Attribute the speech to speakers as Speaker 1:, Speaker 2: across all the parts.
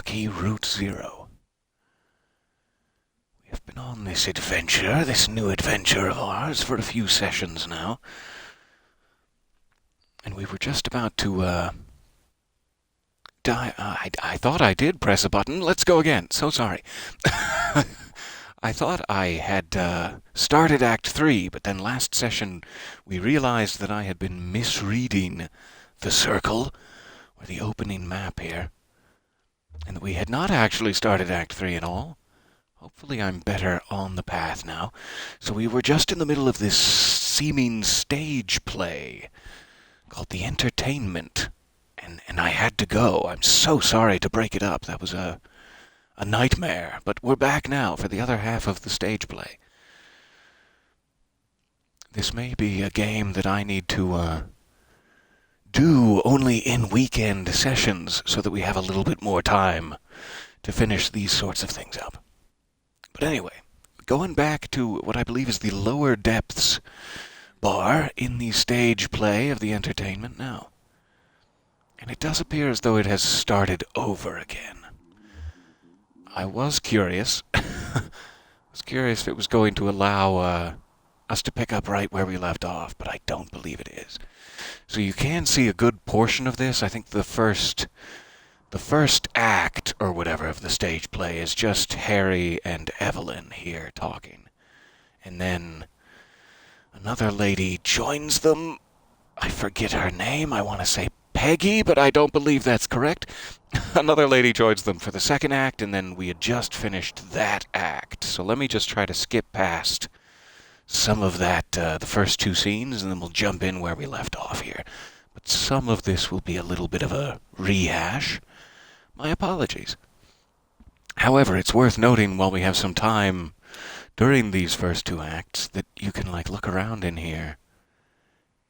Speaker 1: Lucky Route Zero. We have been on this adventure, this new adventure of ours, for a few sessions now. And we were just about to, die. I thought I did press a button. Let's go again. So sorry. I thought I had started Act 3, but then last session we realized that I had been misreading the circle, or the opening map here, and that we had not actually started Act 3 at all. Hopefully I'm better on the path now. So we were just in the middle of this seeming stage play called The Entertainment, and I had to go. I'm so sorry to break it up. That was a nightmare, but we're back now for the other half of the stage play. This may be a game that I need to do only in weekend sessions so that we have a little bit more time to finish these sorts of things up. But anyway, going back to what I believe is the lower depths bar in the stage play of The Entertainment now. And it does appear as though it has started over again. I was curious. If it was going to allow us to pick up right where we left off, but I don't believe it is. So you can see a good portion of this. I think the first act, or whatever, of the stage play is just Harry and Evelyn here talking. And then another lady joins them. I forget her name. I want to say Peggy, but I don't believe that's correct. Another lady joins them for the second act, and then we had just finished that act. So let me just try to skip past some of that, the first two scenes, and then we'll jump in where we left off here. But some of this will be a little bit of a rehash. My apologies. However, it's worth noting while we have some time during these first two acts that you can look around in here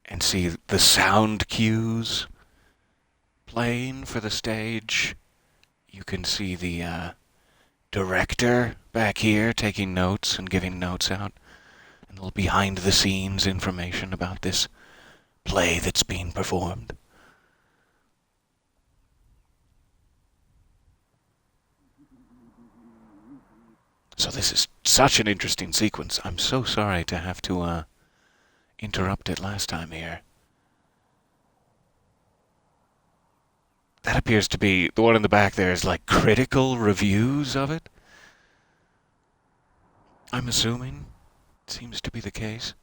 Speaker 1: and see the sound cues playing for the stage. You can see the director back here taking notes and giving notes out, and a little behind the scenes information about this play that's being performed. So this is such an interesting sequence. I'm so sorry to have to interrupt it last time here. That appears to be, the one in the back there is critical reviews of it. I'm assuming. It seems to be the case.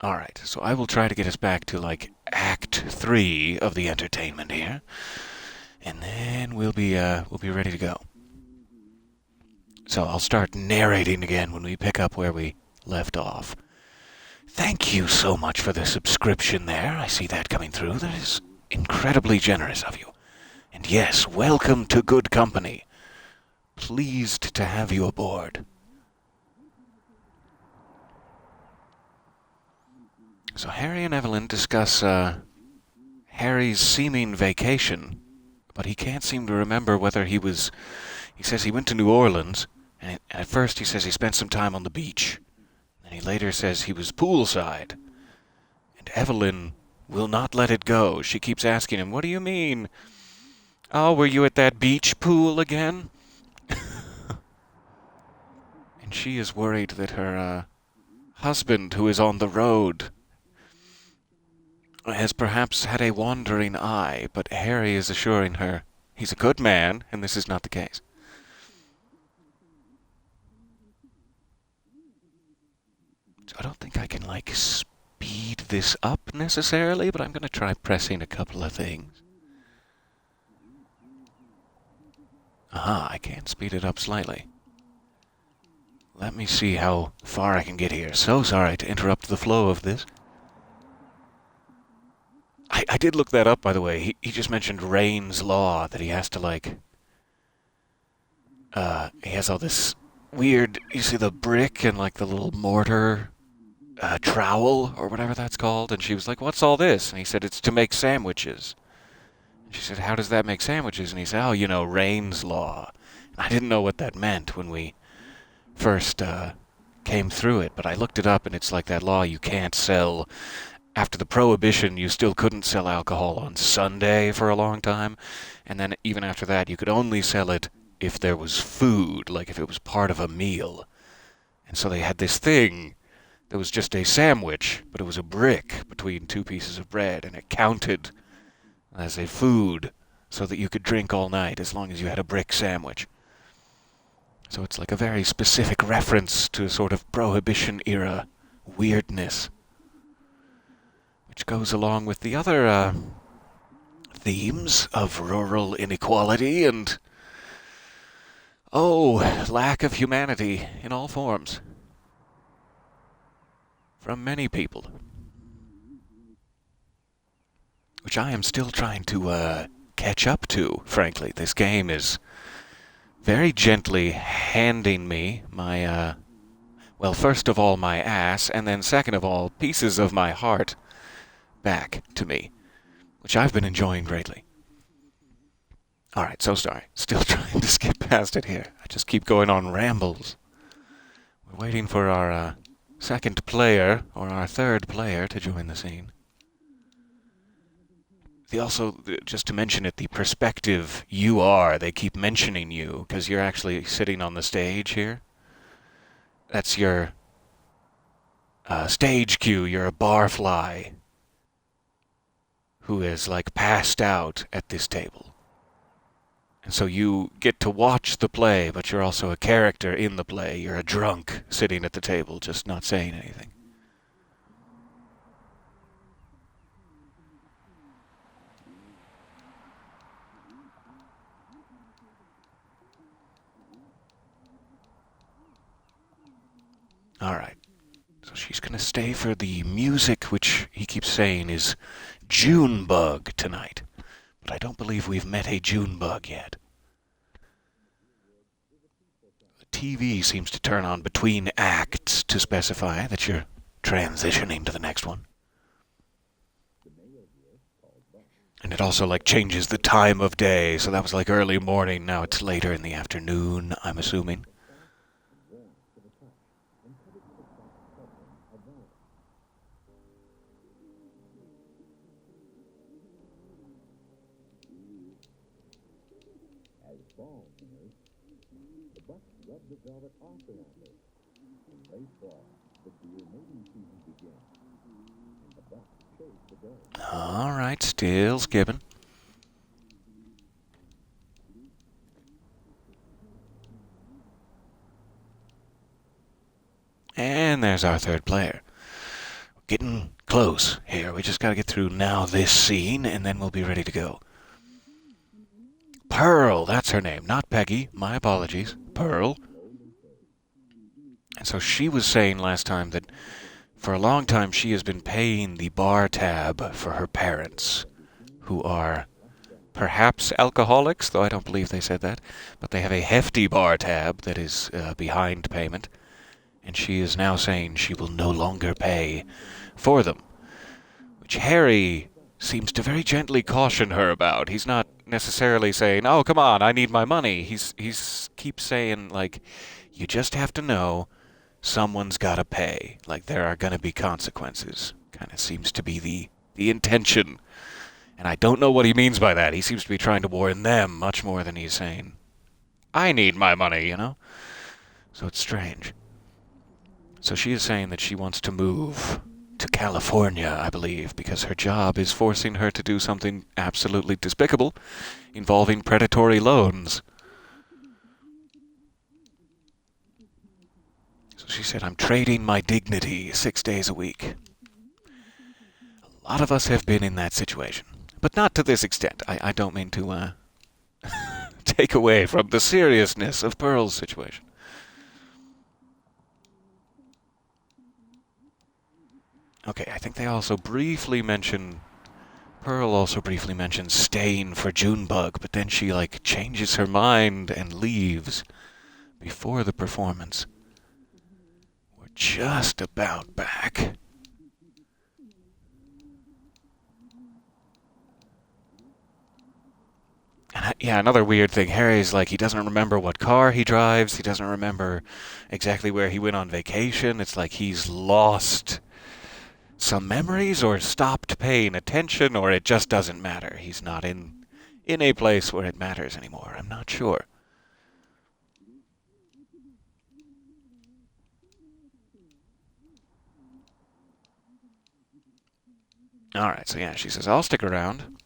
Speaker 1: Alright, so I will try to get us back to Act 3 of The Entertainment here. And then we'll be ready to go. So I'll start narrating again when we pick up where we left off. Thank you so much for the subscription there. I see that coming through. That is incredibly generous of you. And yes, welcome to good company. Pleased to have you aboard. So Harry and Evelyn discuss Harry's seeming vacation, but he can't seem to remember whether he says he went to New Orleans, and at first he says he spent some time on the beach. And he later says he was poolside. And Evelyn will not let it go. She keeps asking him, "What do you mean? Oh, were you at that beach pool again?" And she is worried that her husband, who is on the road, has perhaps had a wandering eye, but Harry is assuring her he's a good man, and this is not the case. So I don't think I can, speed this up necessarily, but I'm going to try pressing a couple of things. Aha, I can speed it up slightly. Let me see how far I can get here. So sorry to interrupt the flow of this. I did look that up, by the way. He just mentioned Rain's Law, that he has to, he has all this weird, you see the brick and, the little mortar trowel, or whatever that's called, and she was like, "What's all this?" And he said, "It's to make sandwiches." And she said, "How does that make sandwiches?" And he said, "Oh, Rain's Law." And I didn't know what that meant when we first came through it, but I looked it up, and it's like that law: you can't sell after the Prohibition, you still couldn't sell alcohol on Sunday for a long time. And then even after that, you could only sell it if there was food, like if it was part of a meal. And so they had this thing that was just a sandwich, but it was a brick between two pieces of bread, and it counted as a food so that you could drink all night as long as you had a brick sandwich. So it's like a very specific reference to a sort of Prohibition-era weirdness, which goes along with the other themes of rural inequality and, lack of humanity in all forms from many people, which I am still trying to catch up to, frankly. This game is very gently handing me my, first of all, my ass, and then second of all, pieces of my heart back to me, which I've been enjoying greatly. Alright, so sorry. Still trying to skip past it here. I just keep going on rambles. We're waiting for our second player, or our third player, to join the scene. Just to mention it, the perspective you are, they keep mentioning you, because you're actually sitting on the stage here. That's your stage cue. You're a barfly who is, like, passed out at this table. And so you get to watch the play, but you're also a character in the play. You're a drunk sitting at the table, just not saying anything. Alright. So she's going to stay for the music, which he keeps saying is Junebug tonight. But I don't believe we've met a Junebug yet. The TV seems to turn on between acts to specify that you're transitioning to the next one. And it also, like, changes the time of day. So that was, like, early morning. Now it's later in the afternoon, I'm assuming. Alright, still skipping. And there's our third player. Getting close here. We just gotta get through now this scene, and then we'll be ready to go. Pearl, that's her name. Not Peggy. My apologies. Pearl. And so she was saying last time that for a long time she has been paying the bar tab for her parents, who are perhaps alcoholics, though I don't believe they said that, but they have a hefty bar tab that is behind payment, and she is now saying she will no longer pay for them, which Harry seems to very gently caution her about. He's not necessarily saying, oh, come on, I need my money. He's keeps saying, like, you just have to know someone's got to pay. Like, there are going to be consequences. Kind of seems to be the intention. And I don't know what he means by that. He seems to be trying to warn them much more than he's saying, I need my money, you know? So it's strange. So she is saying that she wants to move to California, I believe, because her job is forcing her to do something absolutely despicable involving predatory loans. So she said, I'm trading my dignity 6 days a week. A lot of us have been in that situation, but not to this extent. I don't mean to take away from the seriousness of Pearl's situation. Okay, I think they also briefly mention, Pearl also briefly mentions staying for Junebug, but then she, like, changes her mind and leaves before the performance. We're just about back. And another weird thing, Harry's like, he doesn't remember what car he drives, he doesn't remember exactly where he went on vacation. It's like he's lost some memories, or stopped paying attention, or it just doesn't matter. He's not in a place where it matters anymore. I'm not sure. All right, so yeah, she says, I'll stick around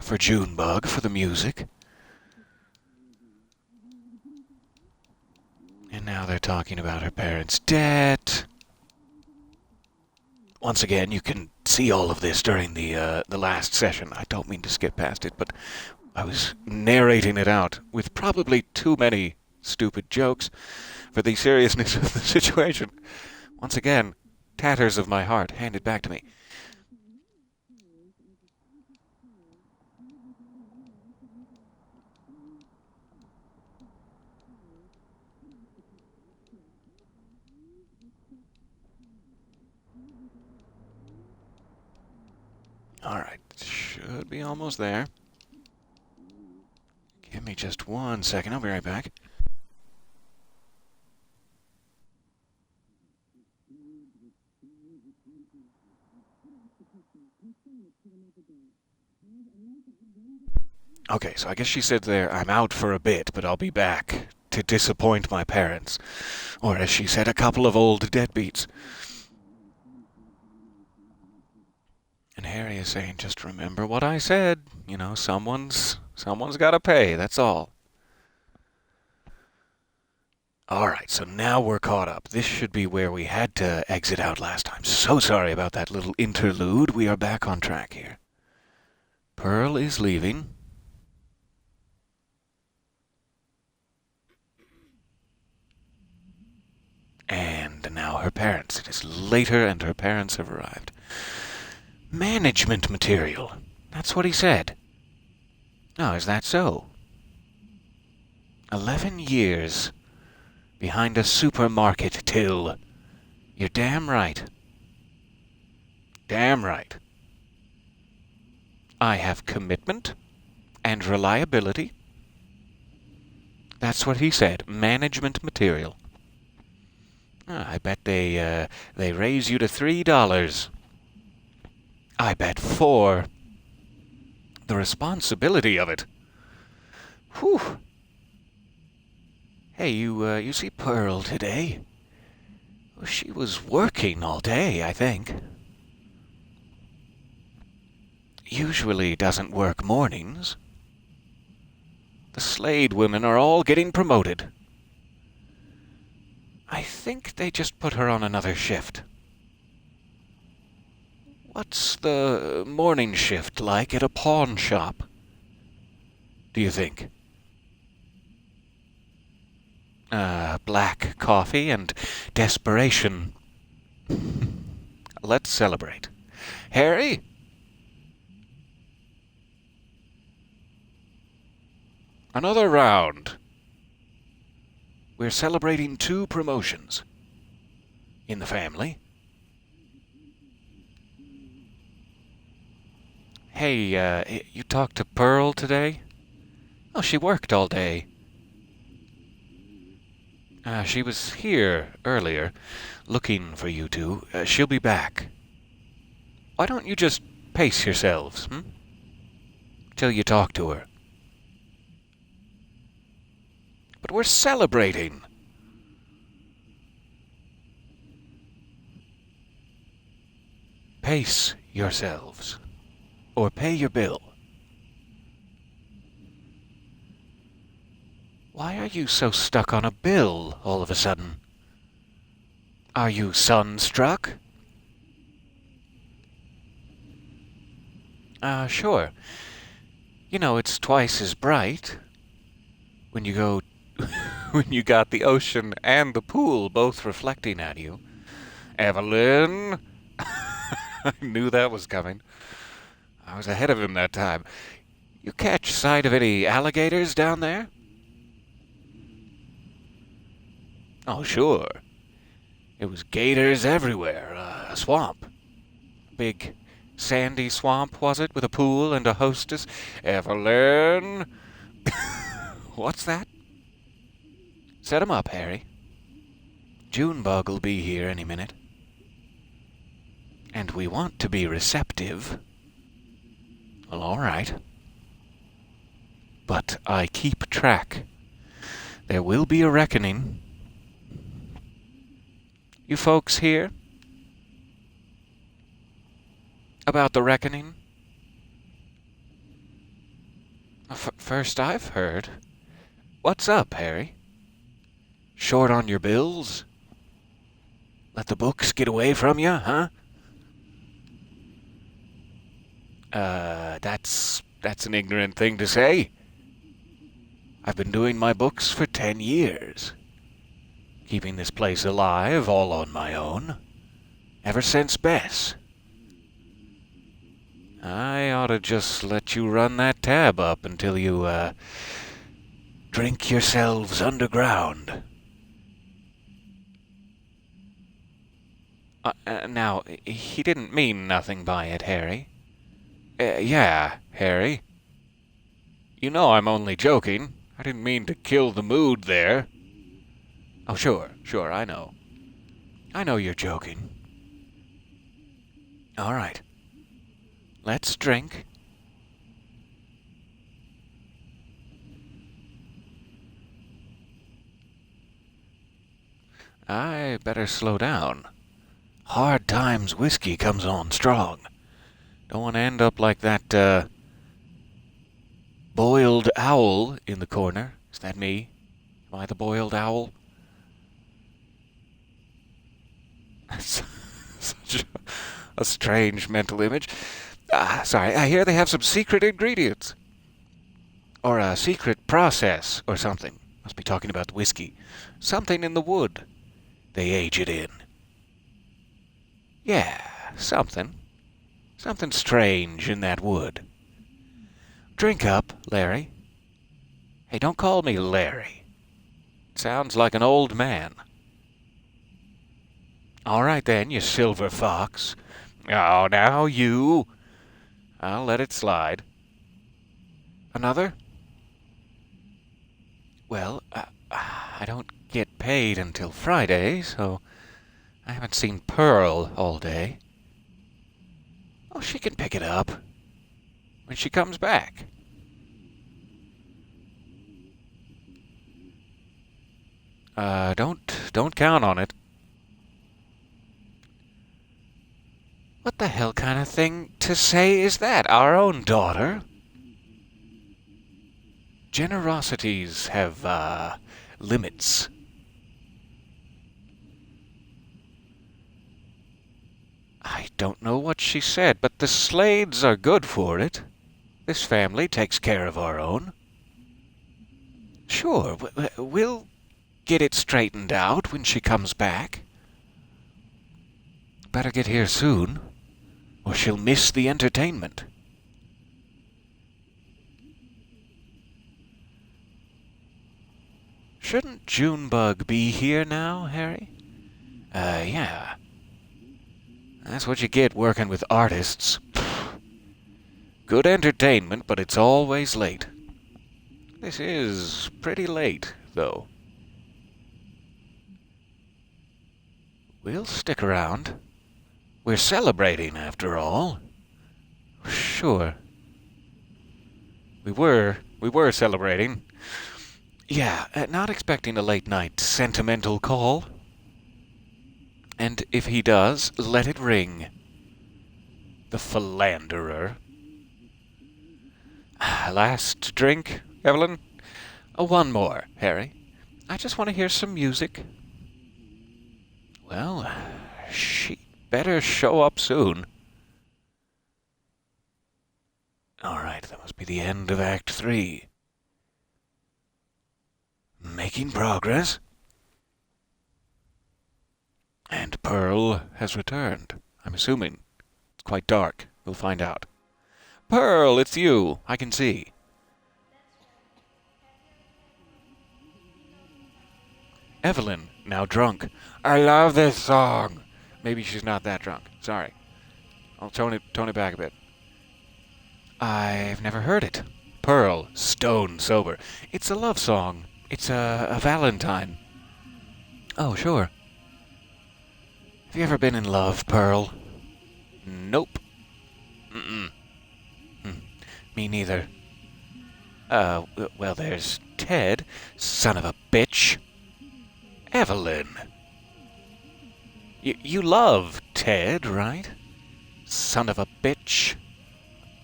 Speaker 1: for Junebug, for the music. And now they're talking about her parents' debt. Once again, you can see all of this during the last session. I don't mean to skip past it, but I was narrating it out with probably too many stupid jokes for the seriousness of the situation. Once again, tatters of my heart handed back to me. All right, should be almost there. Give me just 1 second. I'll be right back. Okay, so I guess she said there, I'm out for a bit, but I'll be back to disappoint my parents. Or as she said, a couple of old deadbeats. And Harry is saying, just remember what I said. You know, someone's got to pay, that's all. Alright, so now we're caught up. This should be where we had to exit out last time. So sorry about that little interlude. We are back on track here. Pearl is leaving. And now her parents. It is later and her parents have arrived. Management material. That's what he said. Oh, is that so? 11 years behind a supermarket till. You're damn right. Damn right. I have commitment and reliability. That's what he said. Management material. I bet they raise you to $3. I bet $4. The responsibility of it. Whew. Hey, you see Pearl today? Well, she was working all day, I think. Usually doesn't work mornings. The Slade women are all getting promoted. I think they just put her on another shift. What's the morning shift like at a pawn shop? Do you think? Black coffee and desperation. Let's celebrate. Harry? Another round. We're celebrating 2 promotions. In the family. Hey, you talked to Pearl today? Oh, she worked all day. She was here earlier, looking for you two. She'll be back. Why don't you just pace yourselves, till you talk to her? But we're celebrating. Pace yourselves, or pay your bill. Why are you so stuck on a bill all of a sudden? Are you sunstruck? Sure. You know, it's twice as bright when you go when you got the ocean and the pool both reflecting at you. Evelyn! I knew that was coming. I was ahead of him that time. You catch sight of any alligators down there? Oh, sure. It was gators everywhere. A swamp. Big sandy swamp, was it? With a pool and a hostess? Evelyn! What's that? Set 'em up, Harry. Junebug'll be here any minute. And we want to be receptive. Well, all right. But I keep track. There will be a reckoning. You folks hear about the reckoning? First I've heard. What's up, Harry? Short on your bills? Let the books get away from you, huh? That's an ignorant thing to say. I've been doing my books for 10 years. Keeping this place alive all on my own. Ever since Bess. I ought to just let you run that tab up until you, drink yourselves underground. Now, he didn't mean nothing by it, Harry. Yeah, Harry. You know I'm only joking. I didn't mean to kill the mood there. Oh, sure, I know. I know you're joking. All right. Let's drink. I better slow down. Hard times whiskey comes on strong. Don't want to end up like that, boiled owl in the corner. Is that me? Am I the boiled owl? That's such a strange mental image. Sorry, I hear they have some secret ingredients. Or a secret process or something. Must be talking about the whiskey. Something in the wood. They age it in. Yeah, something. Something strange in that wood. Drink up, Larry. Hey, don't call me Larry. It sounds like an old man. All right then, you silver fox. Oh, now you. I'll let it slide. Another? Well, I don't get paid until Friday, so I haven't seen Pearl all day. Oh, she can pick it up when she comes back. Don't count on it. What the hell kind of thing to say is that? Our own daughter? Generosities have, limits. I don't know what she said, but the Slades are good for it. This family takes care of our own. Sure, we'll get it straightened out when she comes back. Better get here soon, or she'll miss the entertainment. Shouldn't Junebug be here now, Harry? Yeah. That's what you get working with artists. Good entertainment, but it's always late. This is pretty late, though. We'll stick around. We're celebrating, after all. Sure. We were celebrating. Yeah, not expecting a late-night sentimental call. And if he does, let it ring. The philanderer. Last drink, Evelyn? One more, Harry. I just want to hear some music. Well, she better show up soon. All right, that must be the end of Act 3. Making progress. And Pearl has returned, I'm assuming. It's quite dark. We'll find out. Pearl, it's you. I can see. Evelyn, now drunk. I love this song. Maybe she's not that drunk. Sorry. I'll tone it back a bit. I've never heard it. Pearl, stone sober. It's a love song. It's a Valentine. Oh, sure. Have you ever been in love, Pearl? Nope. Mm-mm. Me neither. Well, there's Ted, son of a bitch. Evelyn. You love Ted, right? Son of a bitch.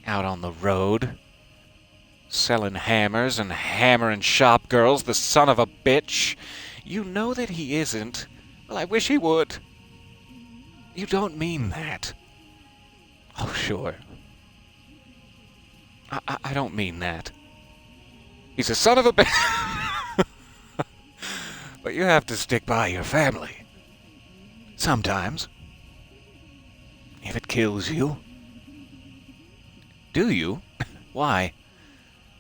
Speaker 1: Out on the road. Selling hammers and hammering shop girls, the son of a bitch. You know that he isn't. Well, I wish he would. You don't mean that. Oh, sure. I don't mean that. He's a son of a bitch. But you have to stick by your family. Sometimes. If it kills you. Do you? Why?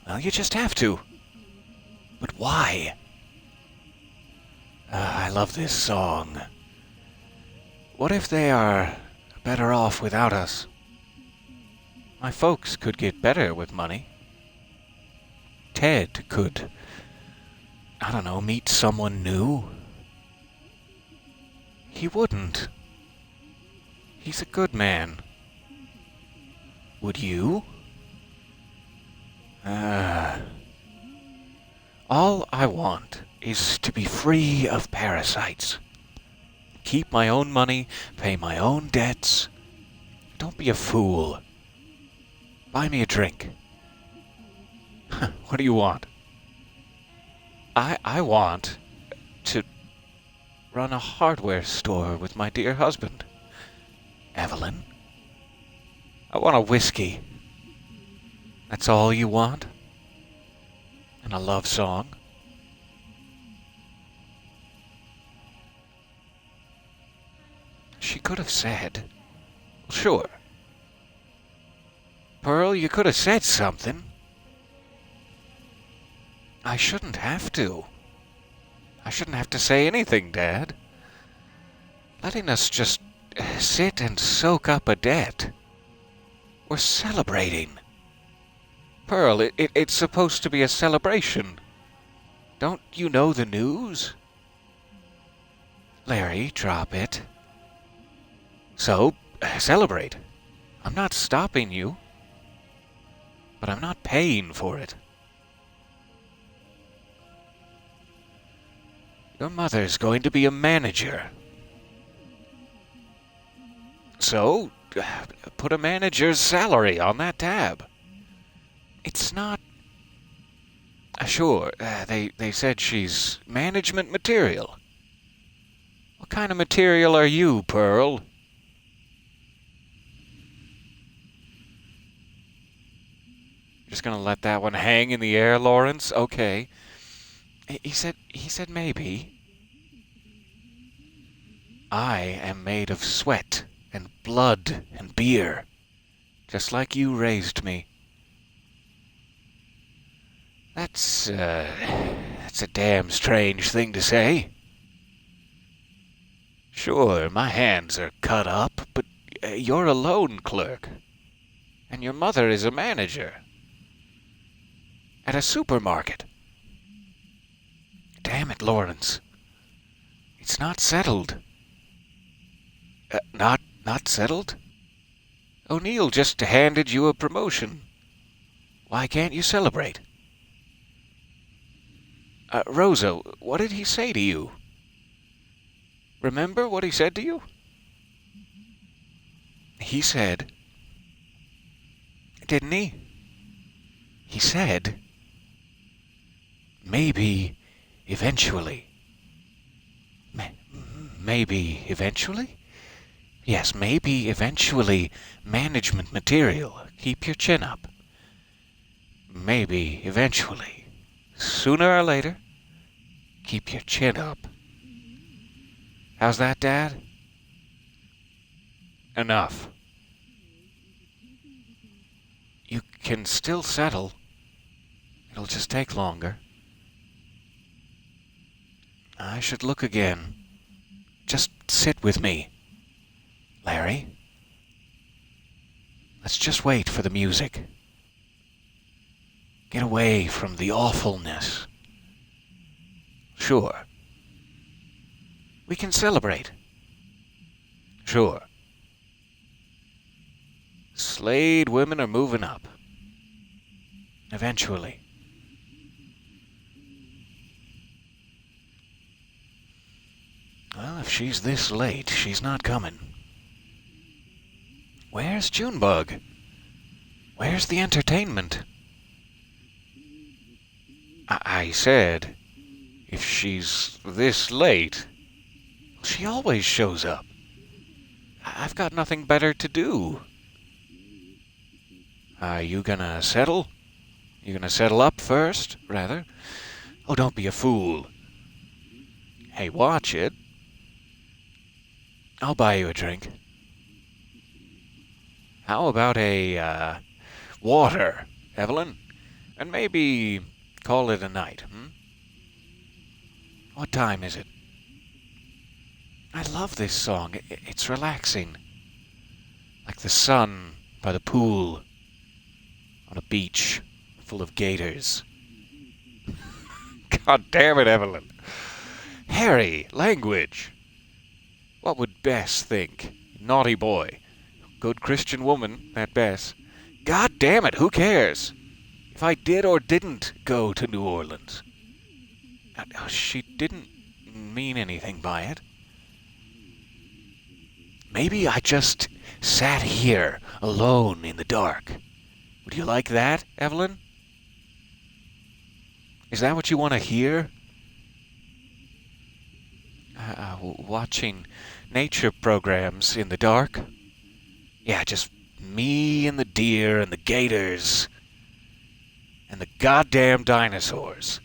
Speaker 1: Well, you just have to. But why? I love this song. What if they are better off without us? My folks could get better with money. Ted could, I don't know, meet someone new. He wouldn't. He's a good man. Would you? All I want is to be free of parasites. Keep my own money, pay my own debts. Don't be a fool. Buy me a drink. What do you want? I want to run a hardware store with my dear husband. Evelyn. I want a whiskey. That's all you want? And a love song? She could have said, sure. Pearl, you could have said something. I shouldn't have to. I shouldn't have to say anything, Dad. Letting us just sit and soak up a debt. We're celebrating. Pearl, it's supposed to be a celebration. Don't you know the news? Larry, drop it. So, celebrate. I'm not stopping you. But I'm not paying for it. Your mother's going to be a manager. So, put a manager's salary on that tab. It's not... Sure, they said she's management material. What kind of material are you, Pearl? Just gonna let that one hang in the air, Lawrence? Okay. He said maybe. I am made of sweat and blood and beer, just like you raised me. That's a damn strange thing to say. Sure, my hands are cut up, but you're a loan clerk. And your mother is a manager. At a supermarket. Damn it, Lawrence. It's not settled. Not settled? O'Neill just handed you a promotion. Why can't you celebrate? Rosa, what did he say to you? Remember what he said to you? He said... Didn't he? He said... Maybe, eventually. Maybe, eventually? Yes, maybe, eventually, management material. Keep your chin up. Maybe, eventually. Sooner or later, keep your chin up. How's that, Dad? Enough. You can still settle. It'll just take longer. I should look again. Just sit with me. Larry? Let's just wait for the music. Get away from the awfulness. Sure. We can celebrate. Sure. Slayed women are moving up. Eventually. Well, if she's this late, she's not coming. Where's Junebug? Where's the entertainment? I said, if she's this late, she always shows up. I've got nothing better to do. You gonna settle? You gonna settle up first, rather? Oh, don't be a fool. Hey, watch it. I'll buy you a drink. How about a, water, Evelyn? And maybe call it a night, What time is it? I love this song. It's relaxing. Like the sun by the pool on a beach full of gators. God damn it, Evelyn. Harry, language. What would Bess think? Naughty boy. Good Christian woman, that Bess. God damn it, who cares? If I did or didn't go to New Orleans. She didn't mean anything by it. Maybe I just sat here alone in the dark. Would you like that, Evelyn? Is that what you want to hear? Watching nature programs in the dark? Yeah, just me and the deer and the gators and the goddamn dinosaurs.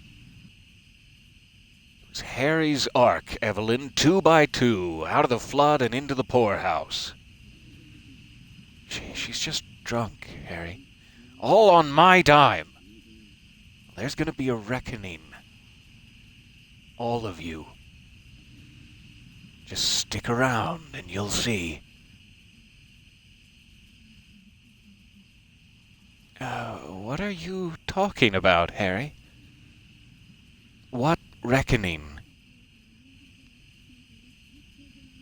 Speaker 1: It was Harry's Ark, Evelyn, 2 by 2, out of the flood and into the poorhouse. She's just drunk, Harry. All on my dime. There's gonna be a reckoning. All of you. Just stick around and you'll see. What are you talking about, Harry? What reckoning?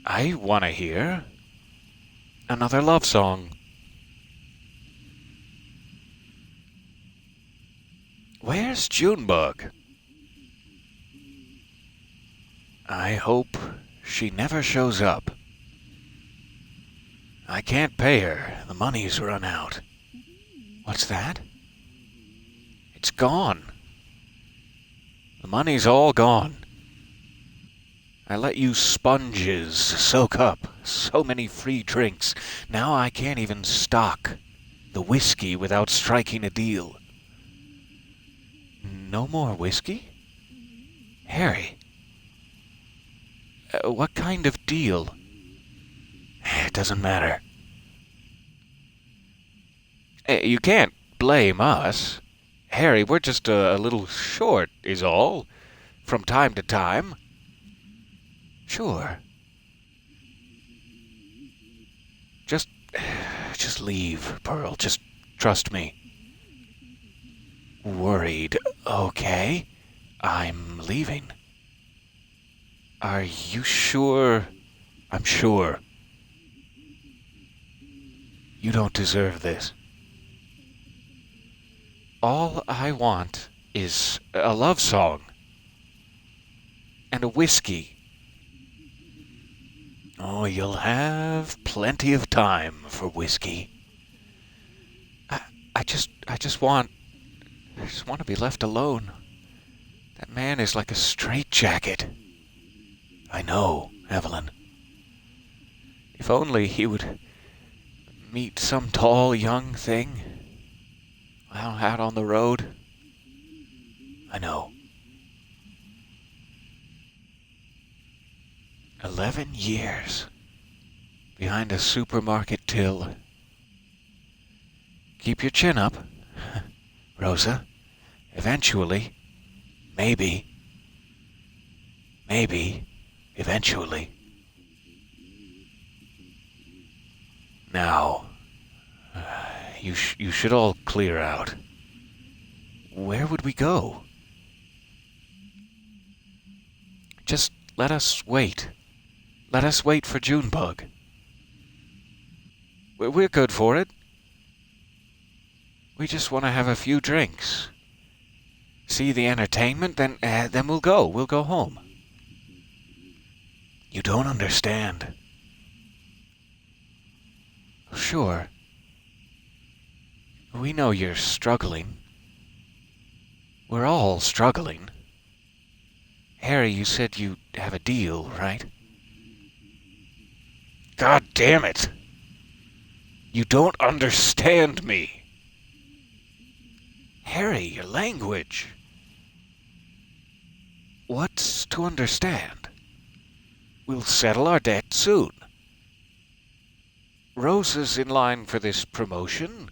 Speaker 1: I want to hear another love song. Where's Junebug? I hope she never shows up. I can't pay her. The money's run out. What's that? It's gone. The money's all gone. I let you sponges soak up so many free drinks. Now I can't even stock the whiskey without striking a deal. No more whiskey? Harry. What kind of deal? It doesn't matter. You can't blame us. Harry, we're just a little short, is all. From time to time. Sure. Just leave, Pearl. Just trust me. Worried. Okay. I'm leaving. Are you sure? I'm sure. You don't deserve this. All I want is a love song. And a whiskey. Oh, you'll have plenty of time for whiskey. I just want to be left alone. That man is like a straitjacket. I know, Evelyn. If only he would meet some tall young thing out on the road. I know. 11 years behind a supermarket till. Keep your chin up, Rosa. Eventually, maybe, eventually. Now, you should all clear out. Where would we go? Just let us wait. Let us wait for Junebug. We're good for it. We just want to have a few drinks. See the entertainment, then we'll go. We'll go home. You don't understand. Sure. We know you're struggling. We're all struggling. Harry, you said you have a deal, right? God damn it! You don't understand me! Harry, your language! What's to understand? We'll settle our debt soon. Rosa's in line for this promotion.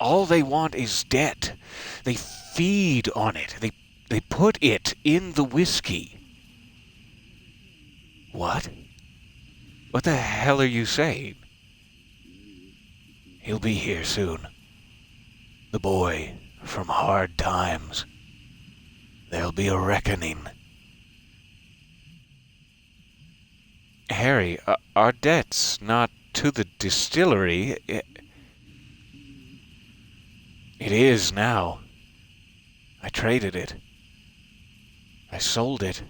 Speaker 1: All they want is debt. They feed on it. They put it in the whiskey. What? What the hell are you saying? He'll be here soon. The boy from hard times. There'll be a reckoning. Harry, our debt's not to the distillery. It is now. I traded it. I sold it.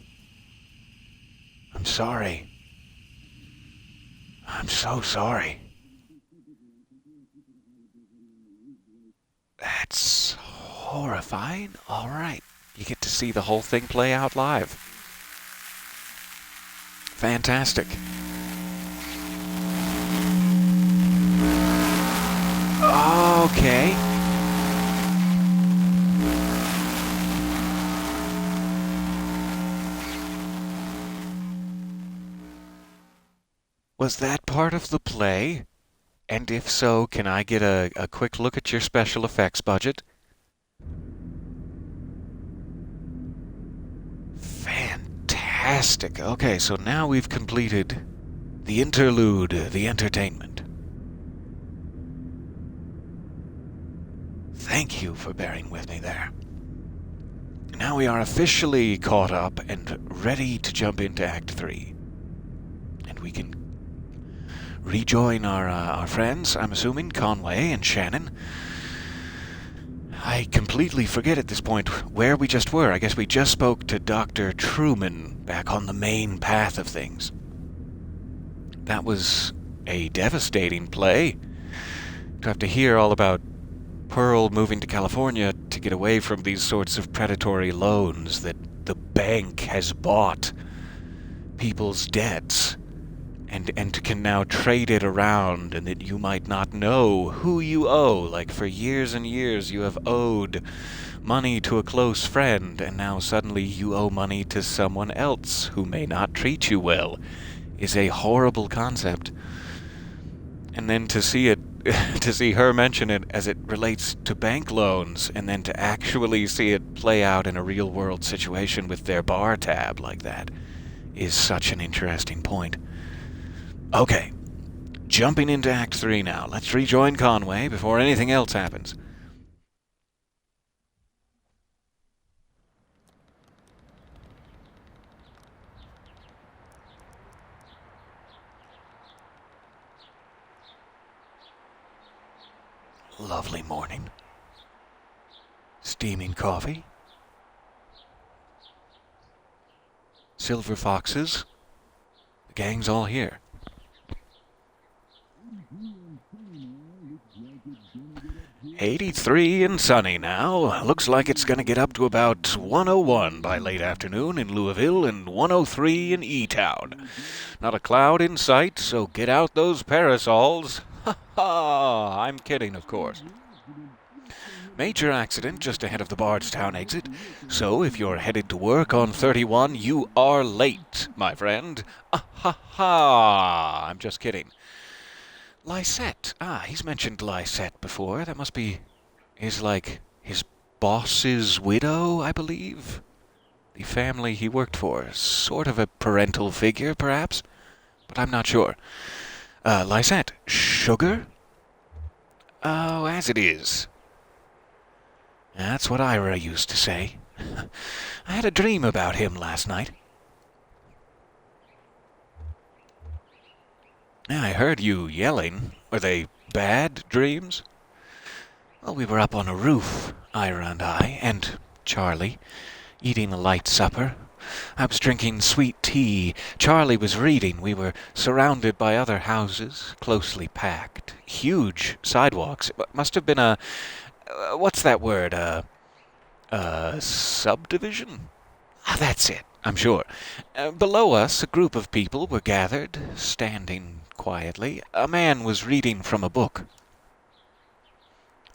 Speaker 1: I'm sorry. I'm so sorry. That's horrifying. All right. You get to see the whole thing play out live. Fantastic. Okay. Was that part of the play? And if so, can I get a quick look at your special effects budget? Fantastic. Okay, so now we've completed the interlude, the entertainment. Thank you for bearing with me there. Now we are officially caught up and ready to jump into Act 3. And we can rejoin our friends, I'm assuming, Conway and Shannon. I completely forget at this point where we just were. I guess we just spoke to Dr. Truman back on the main path of things. That was a devastating play. To have to hear all about Pearl moving to California to get away from these sorts of predatory loans that the bank has bought people's debts and can now trade it around, and that you might not know who you owe. Like, for years and years you have owed money to a close friend, and now suddenly you owe money to someone else who may not treat you well, is a horrible concept. And then to see it, to see her mention it as it relates to bank loans, and then to actually see it play out in a real-world situation with their bar tab like that, is such an interesting point. Okay, jumping into Act 3 now. Let's rejoin Conway before anything else happens. Lovely morning. Steaming coffee. Silver foxes. The gang's all here. "83 and sunny now. Looks like it's going to get up to about 101 by late afternoon in Louisville and 103 in E-Town. Not a cloud in sight, so get out those parasols." Ha ha! I'm kidding, of course. Major accident just ahead of the Bardstown exit, so if you're headed to work on 31, you are late, my friend. Ah ha ha! I'm just kidding. Lysette. He's mentioned Lysette before. That must be his boss's widow, I believe. The family he worked for. Sort of a parental figure, perhaps? But I'm not sure. Lysette. Sugar? Oh, as it is. That's what Ira used to say. I had a dream about him last night. Yeah, I heard you yelling. Were they bad dreams? Well, we were up on a roof, Ira and Charlie, eating a light supper. I was drinking sweet tea. Charlie was reading. We were surrounded by other houses, closely packed. Huge sidewalks. It must have been a... what's that word? A subdivision? Ah, that's it, I'm sure. Below us, a group of people were gathered, standing quietly. A man was reading from a book.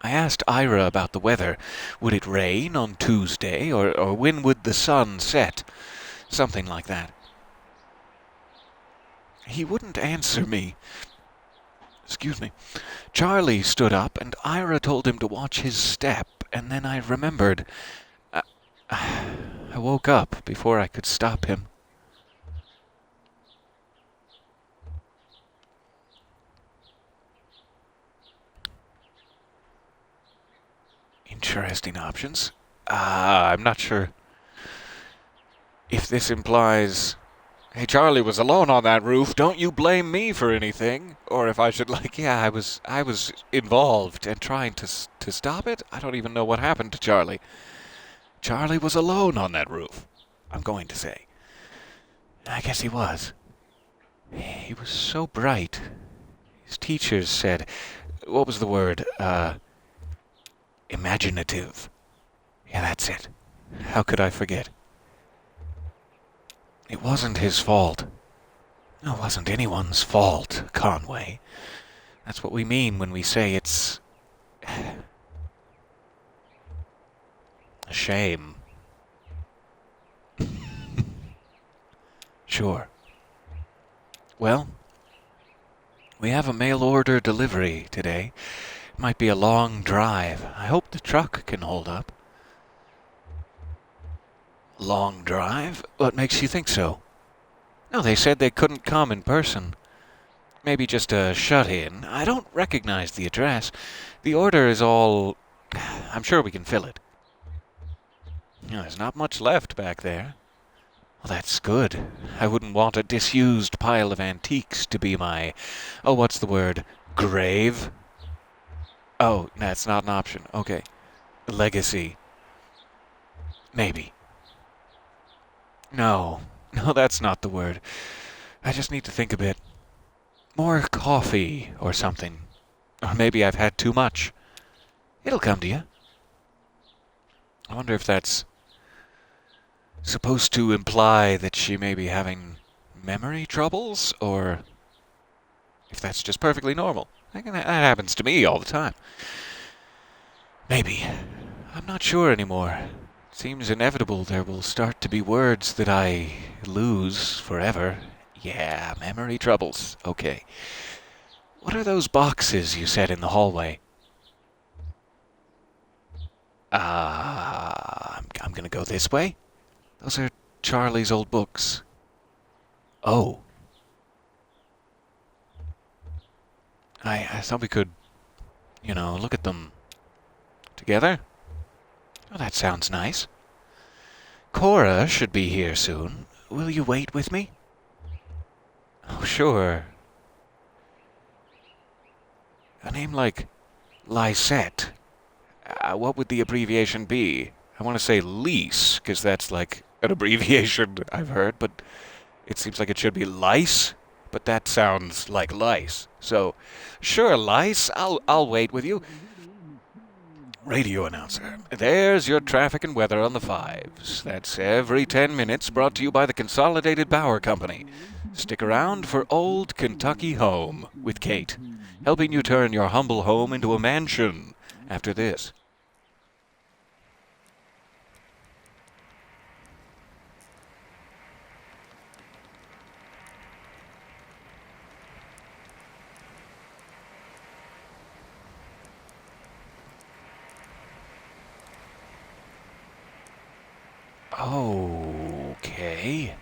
Speaker 1: I asked Ira about the weather. Would it rain on Tuesday, or when would the sun set? Something like that. He wouldn't answer me. Excuse me. Charlie stood up, and Ira told him to watch his step, and then I remembered. I, I woke up before I could stop him. Interesting options. I'm not sure if this implies, hey, Charlie was alone on that roof. Don't you blame me for anything? Or if I should yeah, I was involved and trying to stop it. I don't even know what happened to Charlie. Charlie was alone on that roof. I'm going to say. I guess he was. He was so bright. His teachers said, what was the word? Imaginative. Yeah, that's it. How could I forget? It wasn't his fault. It wasn't anyone's fault, Conway. That's what we mean when we say it's a shame. Sure. Well, we have a mail order delivery today. It might be a long drive. I hope the truck can hold up. Long drive? What makes you think so? No, they said they couldn't come in person. Maybe just a shut-in. I don't recognize the address. The order is all... I'm sure we can fill it. There's not much left back there. Well, that's good. I wouldn't want a disused pile of antiques to be my... oh, what's the word? Grave? Oh, that's not an option. Okay. Legacy. Maybe. No, that's not the word. I just need to think a bit. More coffee or something. Or maybe I've had too much. It'll come to you. I wonder if that's supposed to imply that she may be having memory troubles, or if that's just perfectly normal. That happens to me all the time. Maybe. I'm not sure anymore. Seems inevitable there will start to be words that I lose forever. Yeah, memory troubles. Okay. What are those boxes you said in the hallway? I'm gonna go this way. Those are Charlie's old books. Oh. I thought we could, look at them together. Oh, that sounds nice. Cora should be here soon. Will you wait with me? Oh, sure. A name like Lysette. What would the abbreviation be? I want to say Lice, because that's like an abbreviation I've heard, but it seems like it should be Lice, but that sounds like lice. So, sure, Lice, I'll wait with you. Radio announcer. There's your traffic and weather on the fives. That's every 10 minutes, brought to you by the Consolidated Power Company. Stick around for Old Kentucky Home with Kate, helping you turn your humble home into a mansion after this. Okay.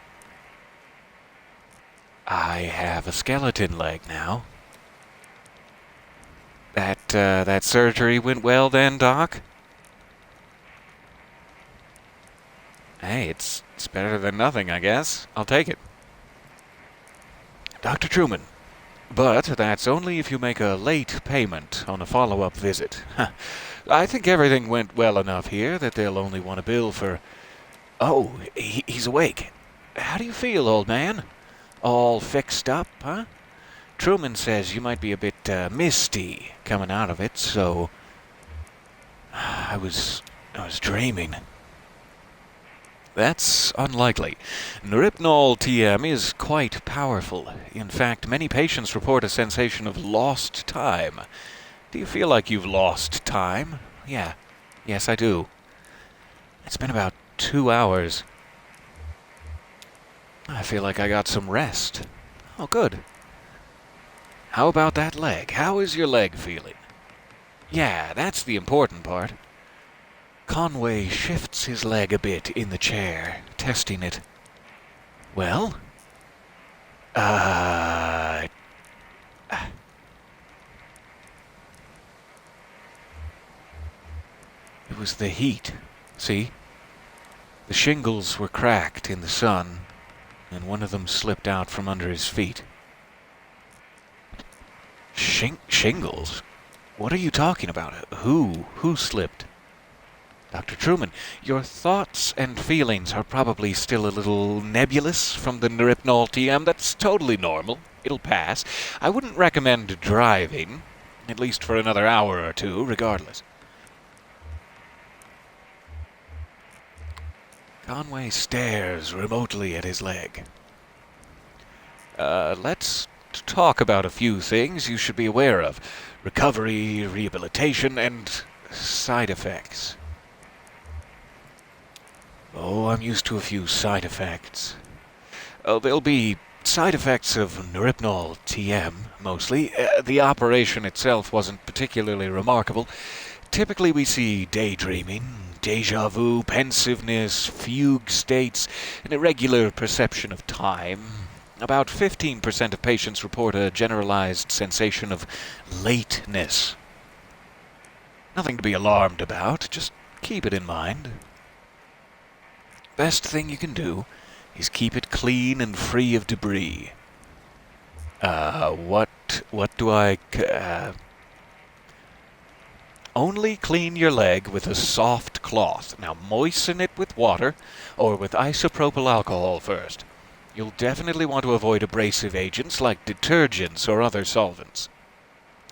Speaker 1: I have a skeleton leg now. That surgery went well then, Doc? Hey, it's better than nothing, I guess. I'll take it. Dr. Truman, But that's only if you make a late payment on a follow-up visit. I think everything went well enough here that they'll only want to bill for... Oh, he's awake. How do you feel, old man? All fixed up, huh? Truman says you might be a bit misty coming out of it, so... I was dreaming. That's unlikely. Niripnol TM is quite powerful. In fact, many patients report a sensation of lost time. Do you feel like you've lost time? Yeah. Yes, I do. It's been about 2 hours. I feel like I got some rest. Oh, good. How about that leg? How is your leg feeling? Yeah, that's the important part. Conway shifts his leg a bit in the chair, testing it. Well? It was the heat. See? The shingles were cracked in the sun, and one of them slipped out from under his feet. Shingles? What are you talking about? Who slipped? Dr. Truman, your thoughts and feelings are probably still a little nebulous from the Niripnol TM. That's totally normal. It'll pass. I wouldn't recommend driving, at least for another hour or two, regardless. Conway stares remotely at his leg. Let's talk about a few things you should be aware of. Recovery, rehabilitation, and side effects. Oh, I'm used to a few side effects. There'll be side effects of Niripnol TM, mostly. The operation itself wasn't particularly remarkable. Typically we see daydreaming, déjà vu, pensiveness, fugue states, an irregular perception of time. About 15% of patients report a generalized sensation of lateness. Nothing to be alarmed about, just keep it in mind. Best thing you can do is keep it clean and free of debris. What do I... Only clean your leg with a soft cloth. Now moisten it with water or with isopropyl alcohol first. You'll definitely want to avoid abrasive agents like detergents or other solvents.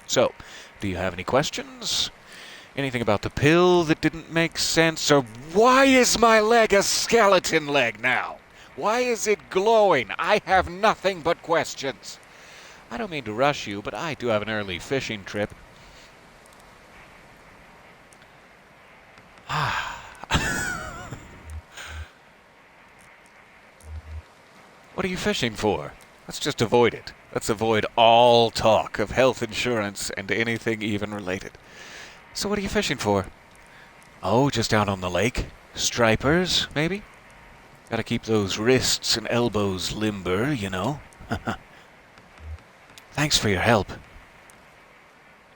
Speaker 1: So, do you have any questions? Anything about the pill that didn't make sense? Or why is my leg a skeleton leg now? Why is it glowing? I have nothing but questions. I don't mean to rush you, but I do have an early fishing trip. What are you fishing for? Let's just avoid it. Let's avoid all talk of health insurance and anything even related. So what are you fishing for? Oh, just out on the lake. Stripers, maybe? Gotta keep those wrists and elbows limber, you know. Thanks for your help.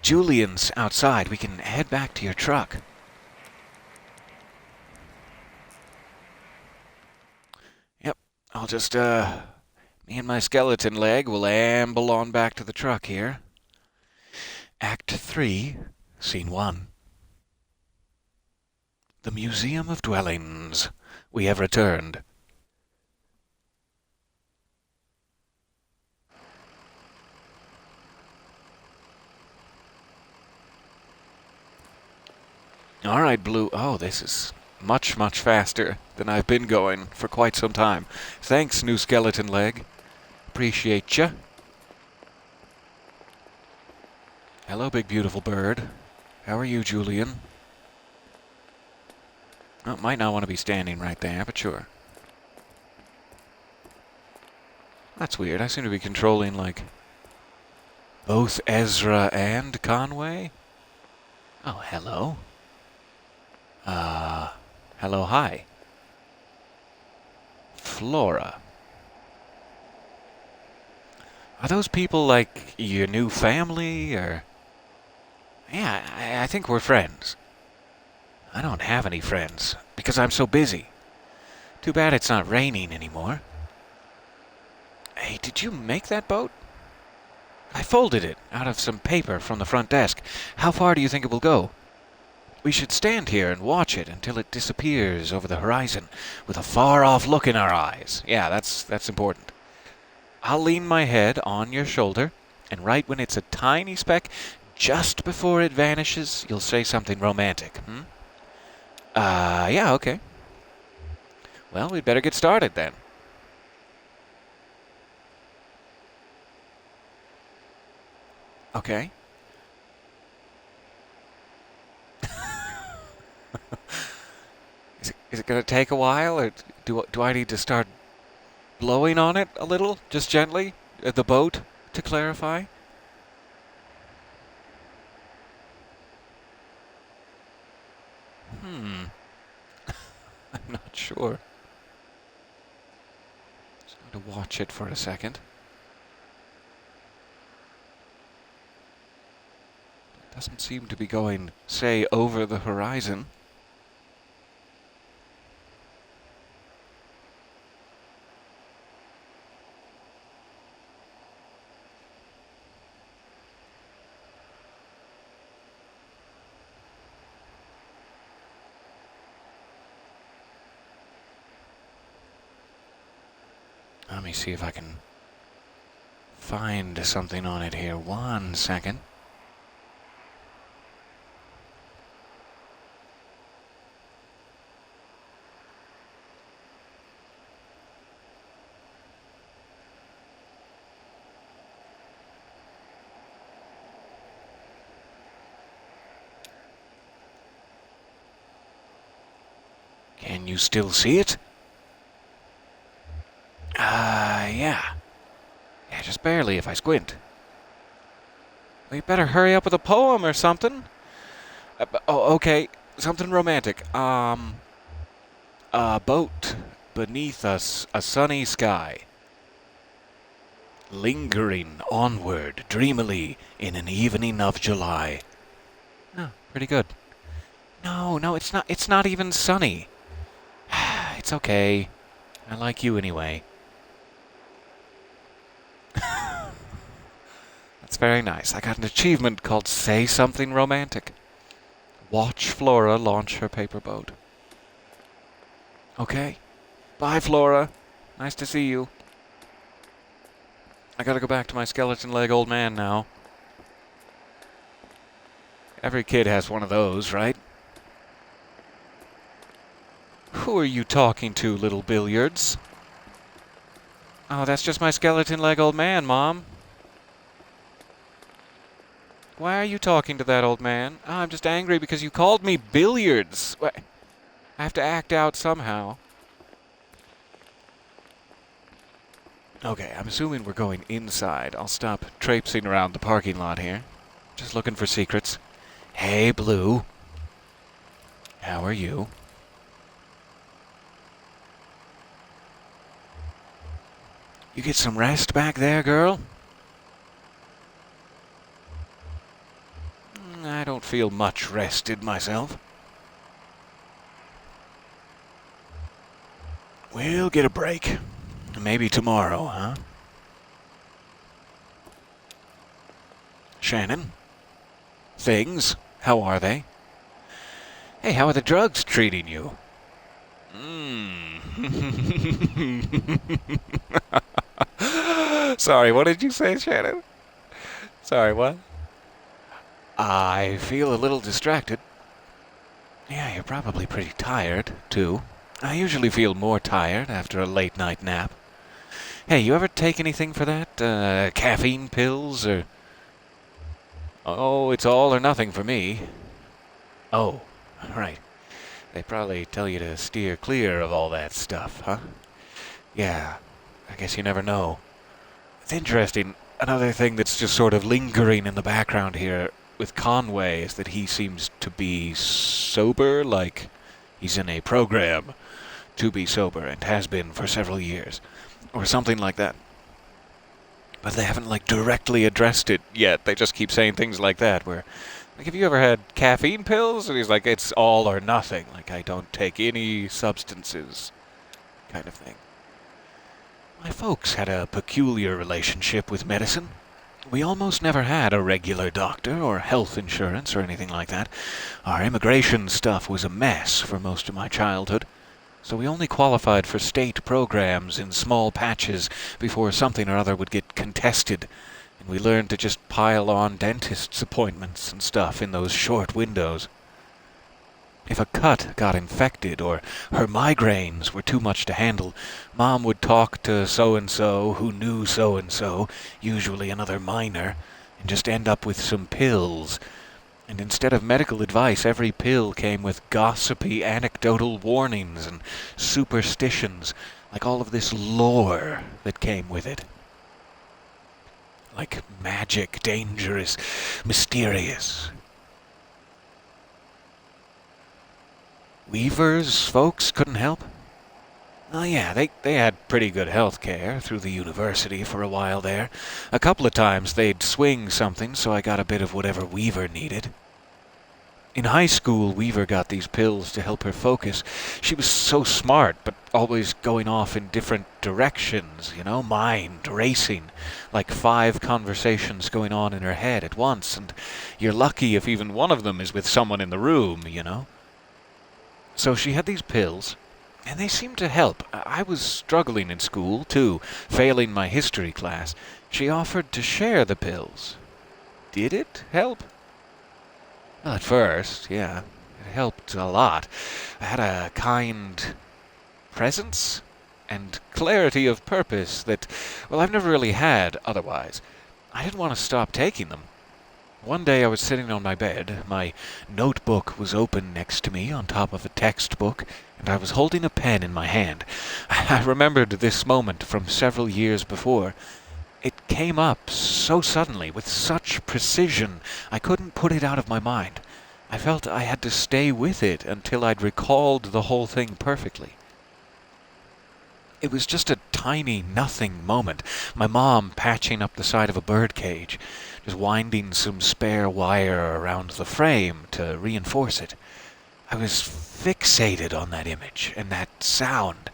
Speaker 1: Julian's outside. We can head back to your truck. Yep, I'll just, me and my skeleton leg will amble on back to the truck here. Act 3. Scene 1. The Museum of Dwellings. We have returned. All right, Blue. Oh, this is much, much faster than I've been going for quite some time. Thanks, new skeleton leg. Appreciate ya. Hello, big beautiful bird. How are you, Julian? Oh, might not want to be standing right there, but sure. That's weird. I seem to be controlling, like, both Ezra and Conway. Oh, hello. Hello, hi. Flora. Are those people like your new family, or... Yeah, I think we're friends. I don't have any friends, because I'm so busy. Too bad it's not raining anymore. Hey, did you make that boat? I folded it out of some paper from the front desk. How far do you think it will go? We should stand here and watch it until it disappears over the horizon with a far-off look in our eyes. Yeah, that's important. I'll lean my head on your shoulder, and right when it's a tiny speck, just before it vanishes, you'll say something romantic. Yeah, okay. Well, we'd better get started then. Okay. Is it going to take a while, or do I need to start blowing on it a little, just gently, the boat, to clarify? I'm not sure. Just going to watch it for a second. It doesn't seem to be going, say, over the horizon. Let me see if I can find something on it here. 1 second. Can you still see it? Yeah. Yeah, just barely if I squint. Well, you better hurry up with a poem or something. Okay. Something romantic. A boat beneath us, a sunny sky. Lingering onward dreamily in an evening of July. Oh, pretty good. No, it's not. It's not even sunny. It's okay. I like you anyway. That's very nice. I got an achievement called Say Something Romantic. Watch Flora launch her paper boat. Okay. Bye, Flora. Nice to see you. I gotta go back to my skeleton leg old man now. Every kid has one of those, right? Who are you talking to, little billiards? Oh, that's just my skeleton leg old man, Mom. Why are you talking to that old man? Oh, I'm just angry because you called me billiards. I have to act out somehow. Okay, I'm assuming we're going inside. I'll stop traipsing around the parking lot here. Just looking for secrets. Hey, Blue. How are you? You get some rest back there, girl? I don't feel much rested myself. We'll get a break. Maybe tomorrow, huh? Shannon? Things? How are they? Hey, how are the drugs treating you? Sorry, what did you say, Shannon? Sorry, what? I feel a little distracted. Yeah, you're probably pretty tired, too. I usually feel more tired after a late night nap. Hey, you ever take anything for that? Caffeine pills or... Oh, it's all or nothing for me. Oh, right. They probably tell you to steer clear of all that stuff, huh? Yeah, I guess you never know. It's interesting. Another thing that's just sort of lingering in the background here with Conway is that he seems to be sober, like he's in a program to be sober and has been for several years, or something like that. But they haven't, like, directly addressed it yet. They just keep saying things like that, where, like, have you ever had caffeine pills? And he's like, it's all or nothing. Like, I don't take any substances, kind of thing. My folks had a peculiar relationship with medicine. We almost never had a regular doctor or health insurance or anything like that. Our immigration stuff was a mess for most of my childhood, so we only qualified for state programs in small patches before something or other would get contested, and we learned to just pile on dentist's appointments and stuff in those short windows. If a cut got infected or her migraines were too much to handle, Mom would talk to so-and-so who knew so-and-so, usually another minor, and just end up with some pills. And instead of medical advice, every pill came with gossipy anecdotal warnings and superstitions, like all of this lore that came with it. Like magic, dangerous, mysterious. Weavers folks couldn't help? Oh yeah, they had pretty good health care through the university for a while there. A couple of times they'd swing something, so I got a bit of whatever Weaver needed. In high school, Weaver got these pills to help her focus. She was so smart, but always going off in different directions, mind racing, like 5 conversations going on in her head at once, and you're lucky if even one of them is with someone in the room. So she had these pills, and they seemed to help. I was struggling in school, too, failing my history class. She offered to share the pills. Did it help? Well, at first, yeah. It helped a lot. I had a kind presence and clarity of purpose that, well, I've never really had otherwise. I didn't want to stop taking them. One day I was sitting on my bed, my notebook was open next to me on top of a textbook, and I was holding a pen in my hand. I remembered this moment from several years before. It came up so suddenly, with such precision, I couldn't put it out of my mind. I felt I had to stay with it until I'd recalled the whole thing perfectly. It was just a tiny nothing moment. My mom patching up the side of a bird cage, just winding some spare wire around the frame to reinforce it. I was fixated on that image and that sound.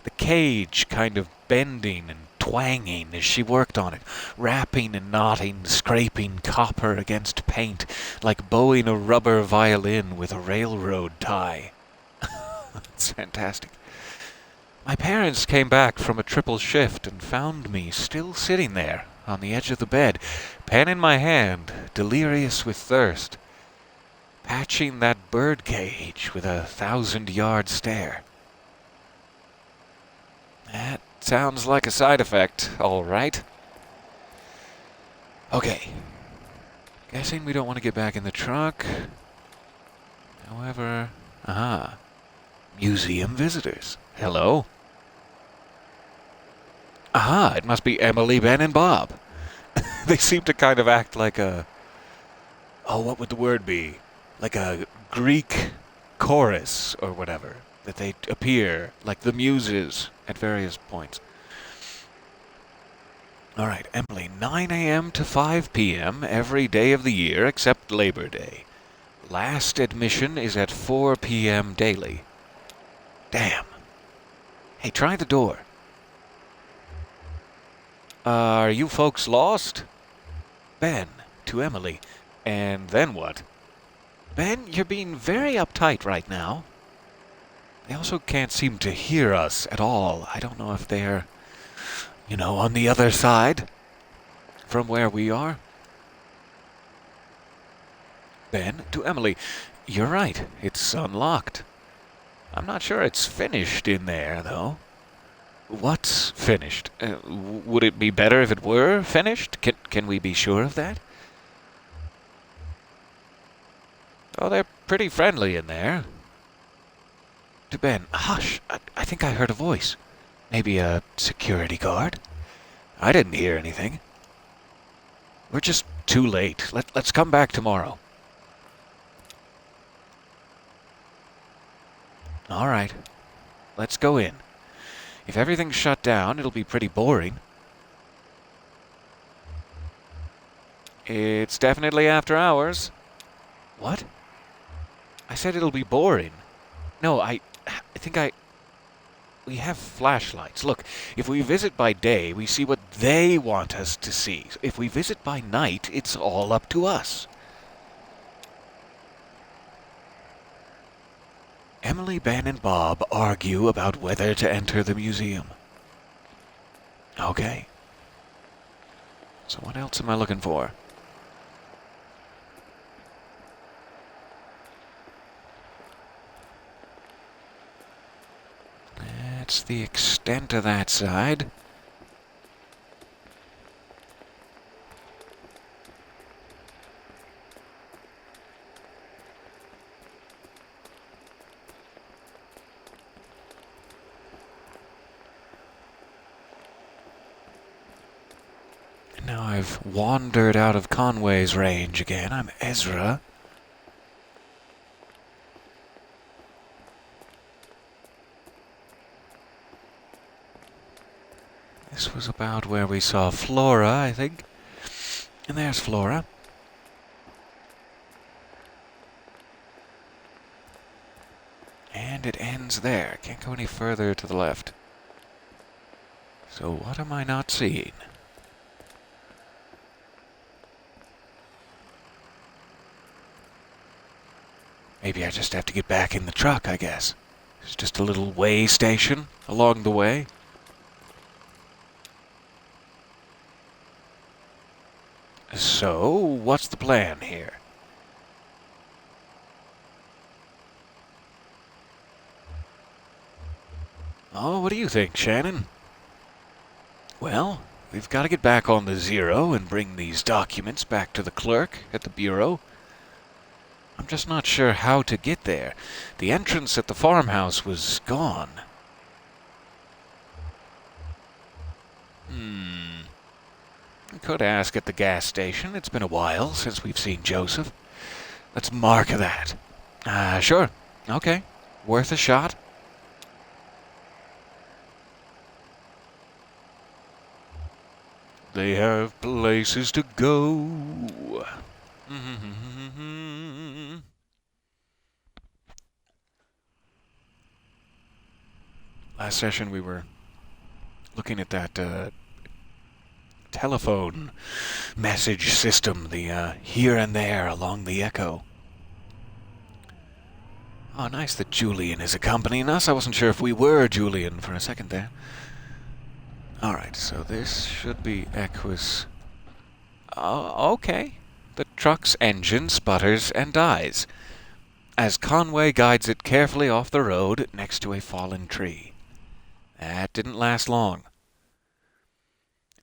Speaker 1: The cage kind of bending and twanging as she worked on it, wrapping and knotting, scraping copper against paint, like bowing a rubber violin with a railroad tie. It's fantastic. My parents came back from a triple shift and found me still sitting there on the edge of the bed, pen in my hand, delirious with thirst, patching that bird cage with a 1,000-yard stare. That sounds like a side effect, all right. Okay. Guessing we don't want to get back in the truck. However, museum visitors. Hello? Aha, it must be Emily, Ben, and Bob. They seem to kind of act like what would the word be? Like a Greek chorus or whatever. That they appear like the muses at various points. All right, Emily, 9 a.m. to 5 p.m. every day of the year except Labor Day. Last admission is at 4 p.m. daily. Damn. Hey, try the door. Are you folks lost? Ben, to Emily. And then what? Ben, you're being very uptight right now. They also can't seem to hear us at all. I don't know if they're, on the other side from where we are. Ben, to Emily. You're right. It's unlocked. I'm not sure it's finished in there, though. What's finished? Would it be better if it were finished? Can we be sure of that? Oh, they're pretty friendly in there. To Ben, hush, I think I heard a voice. Maybe a security guard? I didn't hear anything. We're just too late. Let's come back tomorrow. All right, let's go in. If everything's shut down, it'll be pretty boring. It's definitely after hours. What? I said it'll be boring. No, I think I... We have flashlights. Look, if we visit by day, we see what they want us to see. If we visit by night, it's all up to us. Emily, Ben, and Bob argue about whether to enter the museum. Okay. So what else am I looking for? That's the extent of that side. Now I've wandered out of Conway's range again. I'm Ezra. This was about where we saw Flora, I think. And there's Flora. And it ends there. Can't go any further to the left. So what am I not seeing? Maybe I just have to get back in the truck, I guess. There's just a little way station along the way. So, what's the plan here? Oh, what do you think, Shannon? Well, we've got to get back on the Zero and bring these documents back to the clerk at the Bureau. I'm just not sure how to get there. The entrance at the farmhouse was gone. We could ask at the gas station. It's been a while since we've seen Joseph. Let's mark that. Sure. Okay. Worth a shot. They have places to go. Last session we were looking at that telephone message system, the here and there along the echo. Oh, nice that Julian is accompanying us. I wasn't sure if we were Julian for a second there. Alright, so this should be Equus. Oh, okay. The truck's engine sputters and dies as Conway guides it carefully off the road next to a fallen tree. That didn't last long.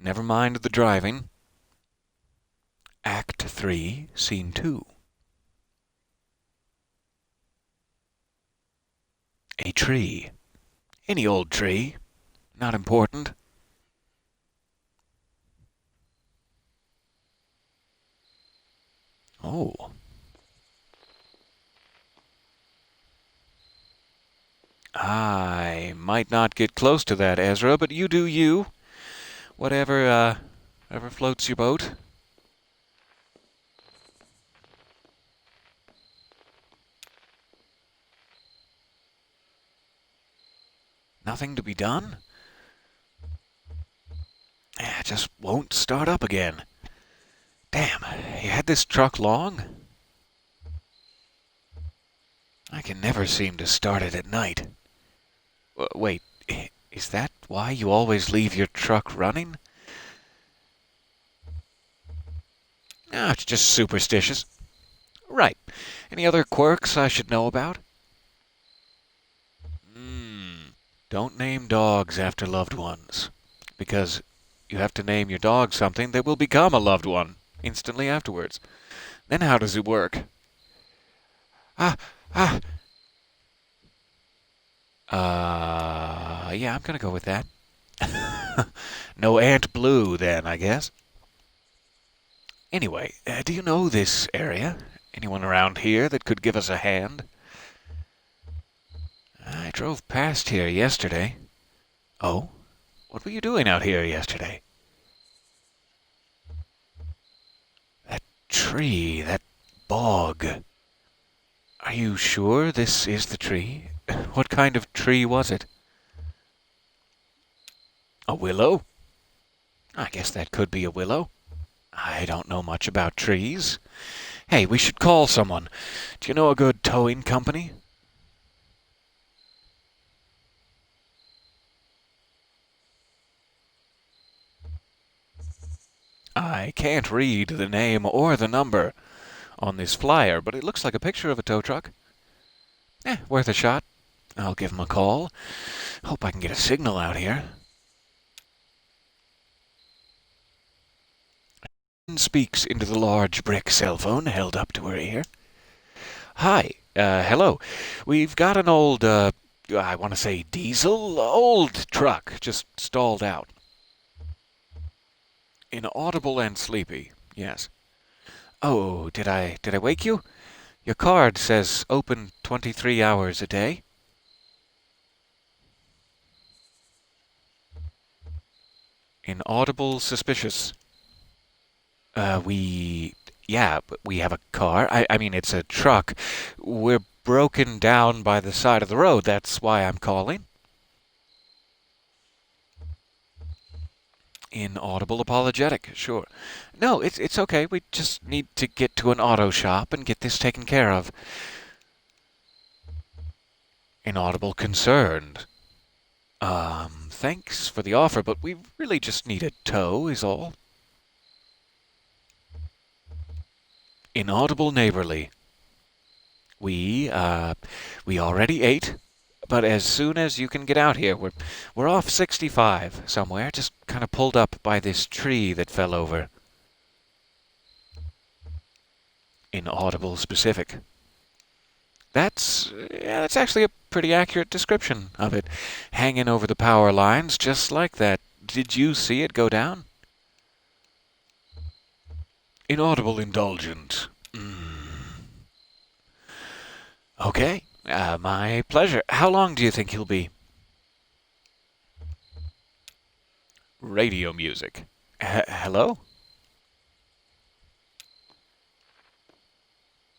Speaker 1: Never mind the driving. Act 3, Scene 2. A tree. Any old tree. Not important. Oh. I might not get close to that, Ezra, but you do you. Whatever floats your boat. Nothing to be done? It just won't start up again. Damn, you had this truck long? I can never seem to start it at night. Wait, is that why you always leave your truck running? It's just superstitious. Right. Any other quirks I should know about? Don't name dogs after loved ones. Because you have to name your dog something that will become a loved one instantly afterwards. Then how does it work? Yeah, I'm gonna go with that. No Aunt Blue, then, I guess. Anyway, do you know this area? Anyone around here that could give us a hand? I drove past here yesterday. Oh? What were you doing out here yesterday? That tree, that bog. Are you sure this is the tree? What kind of tree was it? A willow? I guess that could be a willow. I don't know much about trees. Hey, we should call someone. Do you know a good towing company? I can't read the name or the number on this flyer, but it looks like a picture of a tow truck. Worth a shot. I'll give him a call. Hope I can get a signal out here. Speaks into the large brick cell phone held up to her ear. Hi, hello. We've got an old, I want to say diesel, old truck just stalled out. Inaudible and sleepy, yes. Oh, did I wake you? Your card says open 23 hours a day. Inaudible suspicious. Yeah, but we have a car. I mean, it's a truck. We're broken down by the side of the road. That's why I'm calling. Inaudible apologetic, sure. No, it's okay. We just need to get to an auto shop and get this taken care of. Inaudible concerned. Thanks for the offer, but we really just need a tow, is all. Inaudible neighborly. We already ate, but as soon as you can get out here, we're off 65 somewhere, just kind of pulled up by this tree that fell over. Inaudible specific. That's actually a pretty accurate description of it. Hanging over the power lines, just like that. Did you see it go down? Inaudible indulgent. Okay, my pleasure. How long do you think he'll be? Radio music. Hello?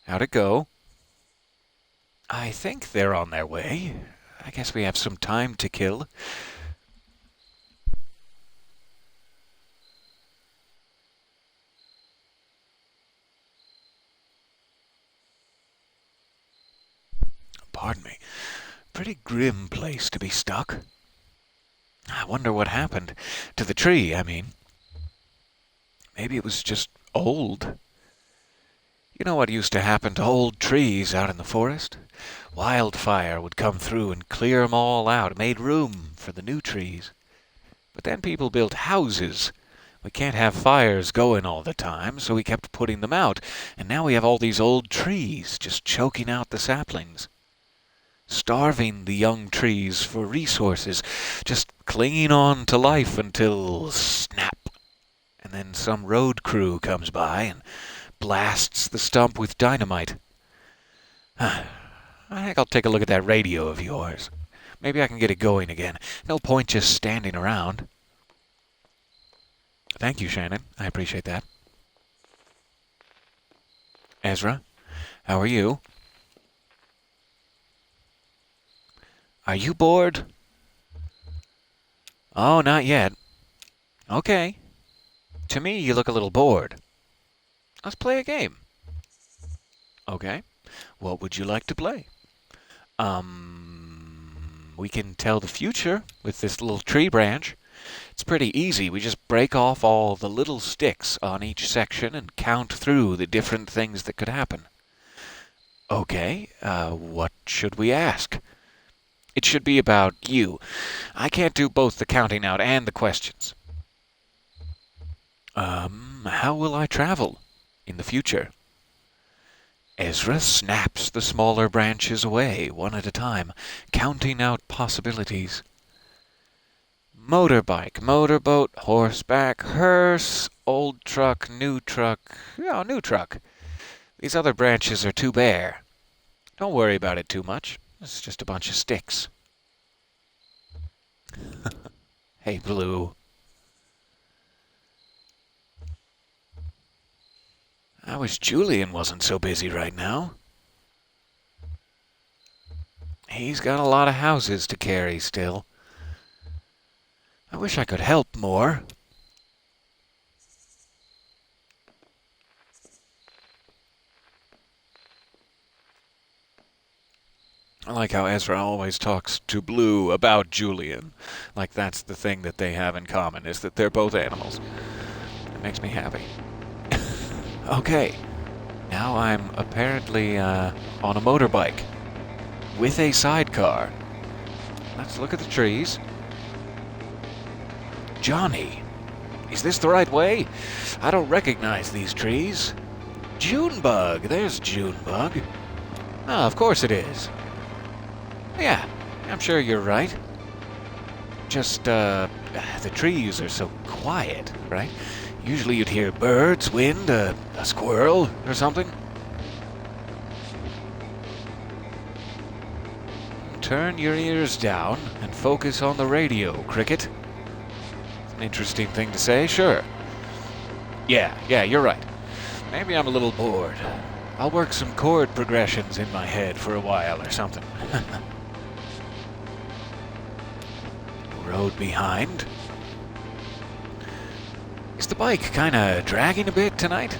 Speaker 1: How'd it go? I think they're on their way. I guess we have some time to kill. Pardon me. Pretty grim place to be stuck. I wonder what happened to the tree, I mean. Maybe it was just old. You know what used to happen to old trees out in the forest? Wildfire would come through and clear 'em all out, made room for the new trees. But then people built houses. We can't have fires going all the time, so we kept putting them out, and now we have all these old trees just choking out the saplings. Starving the young trees for resources, just clinging on to life until snap. And then some road crew comes by and blasts the stump with dynamite. I think I'll take a look at that radio of yours. Maybe I can get it going again. No point just standing around. Thank you, Shannon. I appreciate that. Ezra, how are you? Are you bored? Oh, not yet. Okay. To me, you look a little bored. Let's play a game. Okay. What would you like to play? We can tell the future with this little tree branch. It's pretty easy. We just break off all the little sticks on each section and count through the different things that could happen. Okay. What should we ask? It should be about you. I can't do both the counting out and the questions. How will I travel in the future? Ezra snaps the smaller branches away, one at a time, counting out possibilities. Motorbike, motorboat, horseback, hearse, old truck, new truck. Oh, new truck. These other branches are too bare. Don't worry about it too much. It's just a bunch of sticks. Hey, Blue. I wish Julian wasn't so busy right now. He's got a lot of houses to carry still. I wish I could help more. I like how Ezra always talks to Blue about Julian. Like that's the thing that they have in common, is that they're both animals. It makes me happy. Okay, now I'm apparently on a motorbike with a sidecar. Let's look at the trees. Johnny, is this the right way? I don't recognize these trees. Junebug, there's Junebug. Ah, of course it is. Yeah, I'm sure you're right. Just, the trees are so quiet, right? Usually you'd hear birds, wind, a squirrel, or something. Turn your ears down and focus on the radio, Cricket. It's an interesting thing to say, sure. Yeah, you're right. Maybe I'm a little bored. I'll work some chord progressions in my head for a while or something. Road behind. Is the bike kinda dragging a bit tonight?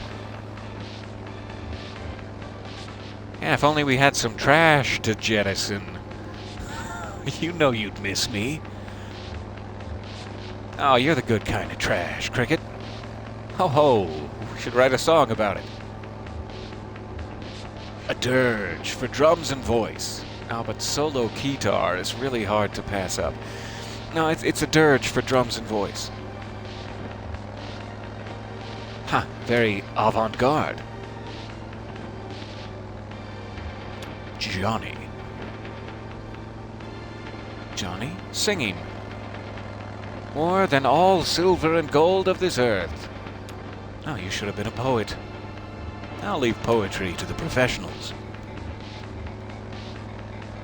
Speaker 1: Yeah, if only we had some trash to jettison. You know you'd miss me. Oh, you're the good kind of trash, Cricket. Ho ho, we should write a song about it. A dirge for drums and voice. Oh, but solo guitar is really hard to pass up. No, it's a dirge for drums and voice. Ha, very avant-garde. Johnny. Johnny singing. More than all silver and gold of this earth. Oh, you should have been a poet. I'll leave poetry to the professionals.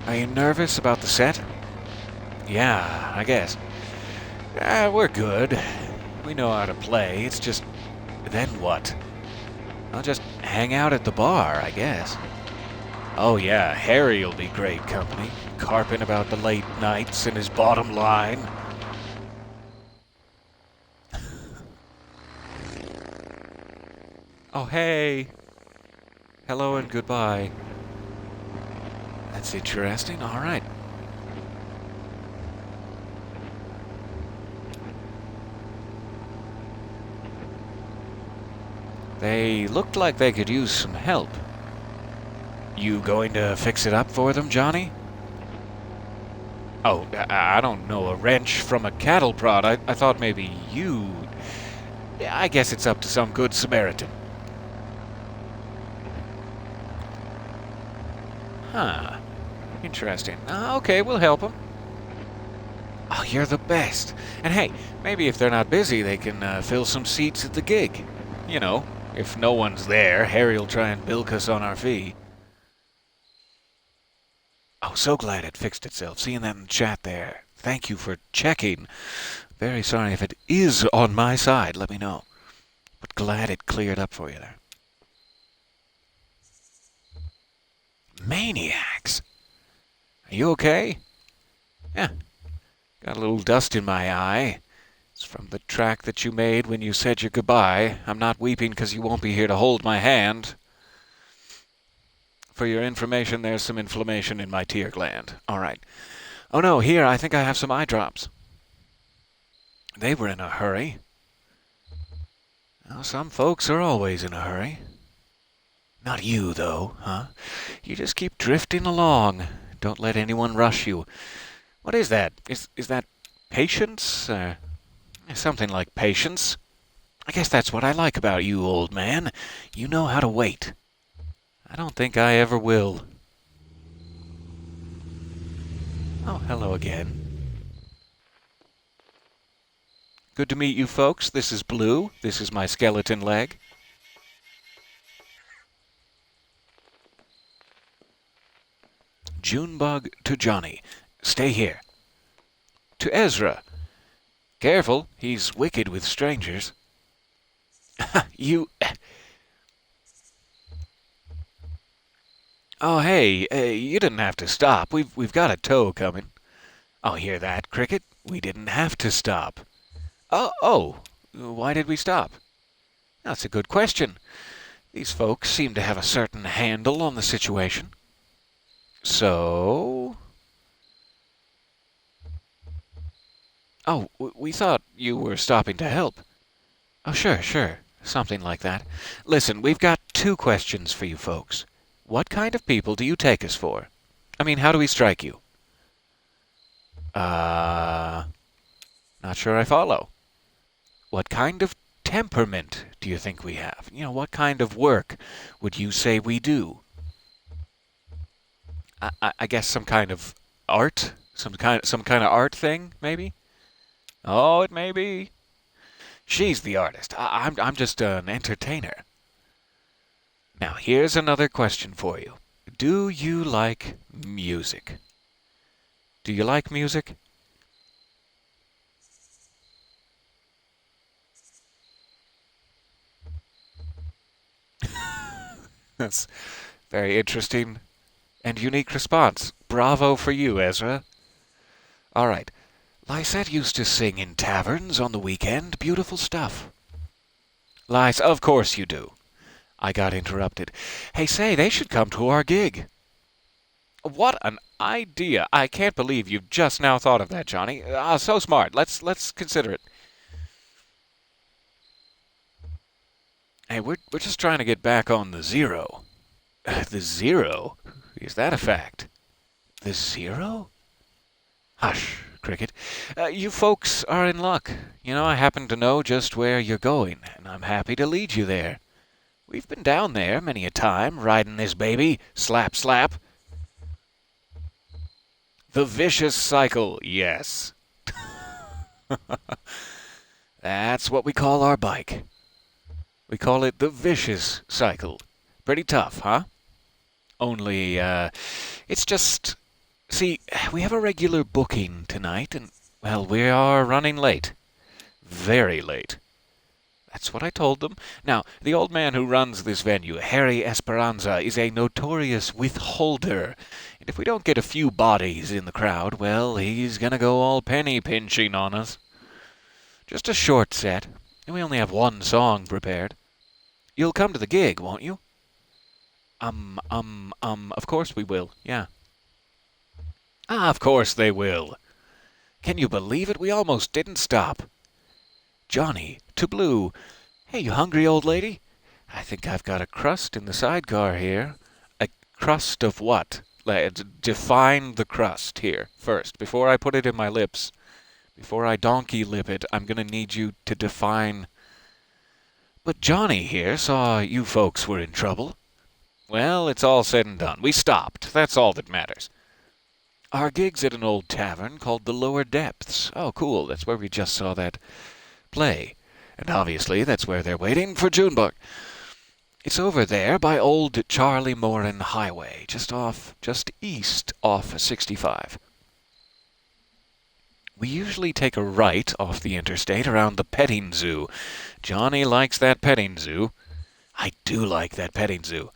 Speaker 1: Are you nervous about the set? Yeah, I guess. We're good. We know how to play. It's just... then what? I'll just hang out at the bar, I guess. Oh yeah, Harry'll be great company. Carping about the late nights and his bottom line. Oh hey! Hello and goodbye. That's interesting, alright. They looked like they could use some help. You going to fix it up for them, Johnny? Oh, I don't know, a wrench from a cattle prod. I thought maybe you... I guess it's up to some good Samaritan. Huh. Interesting. Okay, we'll help them. Oh, you're the best. And hey, maybe if they're not busy, they can fill some seats at the gig. You know, if no one's there, Harry'll try and bilk us on our fee. Oh, so glad it fixed itself. Seeing that in the chat there. Thank you for checking. Very sorry if it is on my side. Let me know. But glad it cleared up for you there. Maniacs. Are you okay? Yeah. Got a little dust in my eye. It's from the track that you made when you said your goodbye. I'm not weeping because you won't be here to hold my hand. For your information, there's some inflammation in my tear gland. All right. Oh no, here, I think I have some eye drops. They were in a hurry. Well, some folks are always in a hurry. Not you, though, huh? You just keep drifting along. Don't let anyone rush you. What is that? Is that patience? Something like patience. I guess that's what I like about you, old man. You know how to wait. I don't think I ever will. Oh, hello again. Good to meet you folks. This is Blue. This is my skeleton leg. Junebug to Johnny. Stay here. To Ezra. Careful, he's wicked with strangers. You... Oh, hey, you didn't have to stop. We've got a tow coming. Oh, hear that, Cricket? We didn't have to stop. Oh, why did we stop? That's a good question. These folks seem to have a certain handle on the situation. So... Oh, we thought you were stopping to help. Oh, sure. Something like that. Listen, we've got 2 questions for you folks. What kind of people do you take us for? I mean, how do we strike you? Not sure I follow. What kind of temperament do you think we have? What kind of work would you say we do? I guess some kind of art? Some kind of art thing, maybe? Oh, it may be. She's the artist. I'm just an entertainer. Now, here's another question for you. Do you like music? Do you like music? That's very interesting and unique response. Bravo for you, Ezra. All right. Lysette used to sing in taverns on the weekend. Beautiful stuff. Lys, of course you do. I got interrupted. Hey, say, they should come to our gig. What an idea. I can't believe you've just now thought of that, Johnny. So smart. Let's consider it. Hey, we're just trying to get back on the zero. The zero? Is that a fact? The zero? Hush, Cricket. You folks are in luck. I happen to know just where you're going, and I'm happy to lead you there. We've been down there many a time, riding this baby. Slap, slap. The vicious cycle, yes. That's what we call our bike. We call it the vicious cycle. Pretty tough, huh? Only, it's just... See, we have a regular booking tonight, and, well, we are running late. Very late. That's what I told them. Now, the old man who runs this venue, Harry Esperanza, is a notorious withholder. And if we don't get a few bodies in the crowd, well, he's gonna go all penny pinching on us. Just a short set. We only have 1 song prepared. You'll come to the gig, won't you? Of course we will, yeah. Of course they will. Can you believe it? We almost didn't stop. Johnny, to Blue. Hey, you hungry, old lady? I think I've got a crust in the sidecar here. A crust of what? Define the crust here first, before I put it in my lips. Before I donkey lip it, I'm going to need you to define... But Johnny here saw you folks were in trouble. Well, it's all said and done. We stopped. That's all that matters. Our gig's at an old tavern called the Lower Depths. Oh, cool. That's where we just saw that play. And obviously that's where they're waiting for Junebug. It's over there by old Charlie Moran Highway, just east off 65. We usually take a right off the interstate around the petting zoo. Johnny likes that petting zoo. I do like that petting zoo.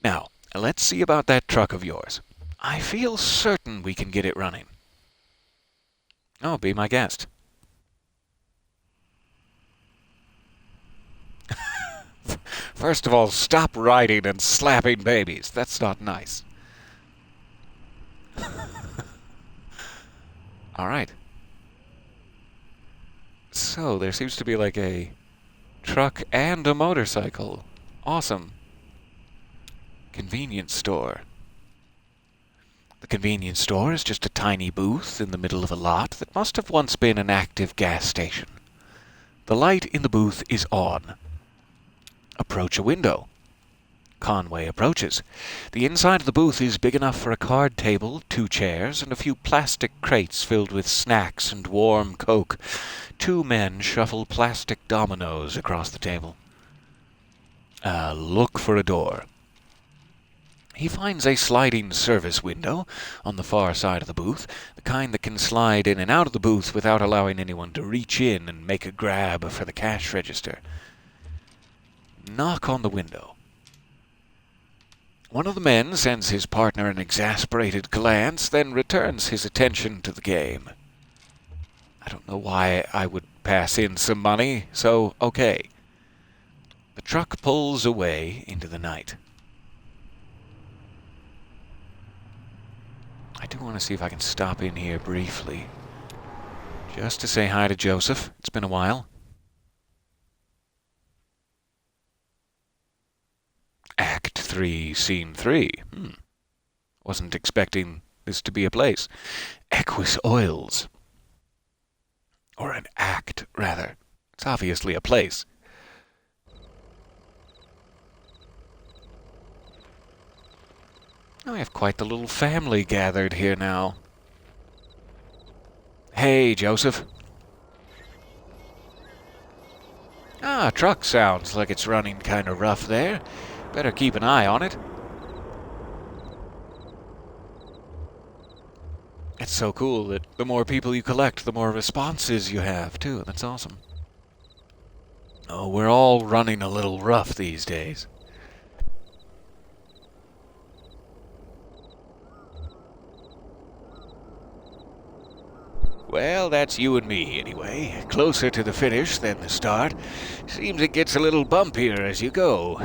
Speaker 1: Now, let's see about that truck of yours. I feel certain we can get it running. Oh, be my guest. First of all, stop riding and slapping babies. That's not nice. All right. So, there seems to be like a truck and a motorcycle. Awesome. Convenience store. The convenience store is just a tiny booth in the middle of a lot that must have once been an active gas station. The light in the booth is on. Approach a window. Conway approaches. The inside of the booth is big enough for a card table, 2 chairs, and a few plastic crates filled with snacks and warm Coke. 2 men shuffle plastic dominoes across the table. Look for a door. He finds a sliding service window on the far side of the booth, the kind that can slide in and out of the booth without allowing anyone to reach in and make a grab for the cash register. Knock on the window. One of the men sends his partner an exasperated glance, then returns his attention to the game. I don't know why I would pass in some money, so okay. The truck pulls away into the night. I do want to see if I can stop in here briefly. Just to say hi to Joseph. It's been a while. Act 3, Scene 3. Wasn't expecting this to be a place. Equus Oils. Or an act, rather. It's obviously a place. I have quite the little family gathered here now. Hey, Joseph. Truck sounds like it's running kind of rough there. Better keep an eye on it. It's so cool that the more people you collect, the more responses you have, too. That's awesome. Oh, we're all running a little rough these days. Well, that's you and me, anyway. Closer to the finish than the start. Seems it gets a little bumpier as you go.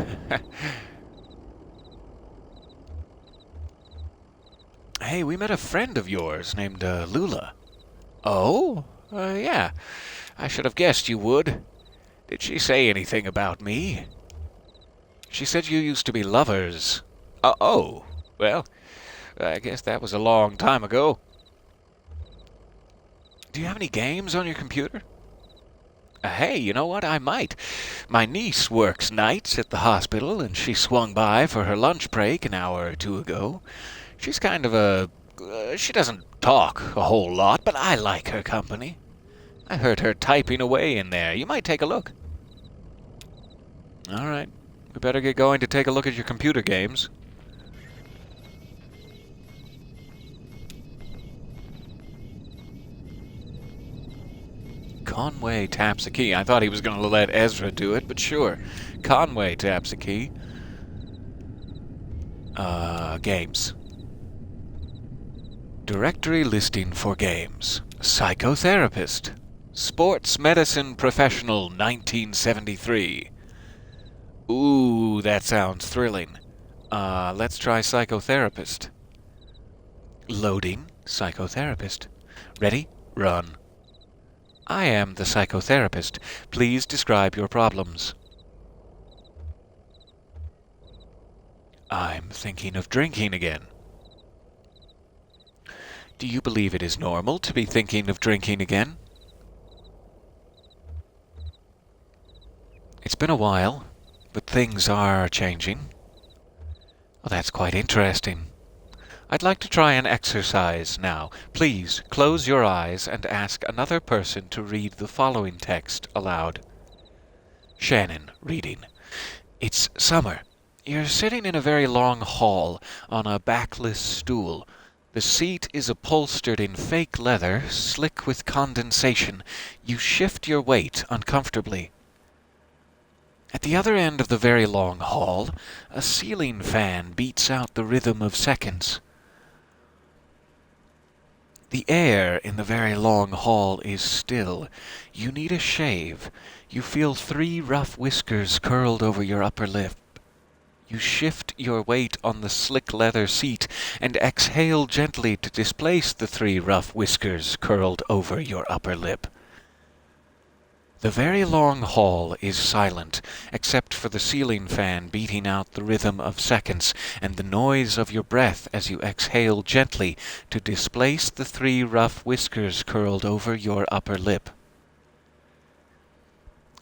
Speaker 1: Hey, we met a friend of yours named Lula. Oh? Yeah. I should have guessed you would. Did she say anything about me? She said you used to be lovers. Oh. Well, I guess that was a long time ago. Do you have any games on your computer? Hey, you know what? I might. My niece works nights at the hospital, and she swung by for her lunch break an hour or two ago. She's kind of a... she doesn't talk a whole lot, but I like her company. I heard her typing away in there. You might take a look. All right. We better get going to take a look at your computer games. Conway taps a key. I thought he was going to let Ezra do it, but sure. Conway taps a key. Games. Directory listing for games. Psychotherapist. Sports medicine professional 1973. Ooh, that sounds thrilling. Let's try psychotherapist. Loading psychotherapist. Ready? Run. I am the psychotherapist. Please describe your problems. I'm thinking of drinking again. Do you believe it is normal to be thinking of drinking again? It's been a while, but things are changing. Well, that's quite interesting. I'd like to try an exercise now. Please close your eyes and ask another person to read the following text aloud. Shannon, reading. It's summer. You're sitting in a very long hall on a backless stool. The seat is upholstered in fake leather, slick with condensation. You shift your weight uncomfortably. At the other end of the very long hall, a ceiling fan beats out the rhythm of seconds. The air in the very long hall is still. You need a shave. You feel 3 rough whiskers curled over your upper lip. You shift your weight on the slick leather seat and exhale gently to displace the 3 rough whiskers curled over your upper lip. The very long hall is silent, except for the ceiling fan beating out the rhythm of seconds and the noise of your breath as you exhale gently to displace the 3 rough whiskers curled over your upper lip.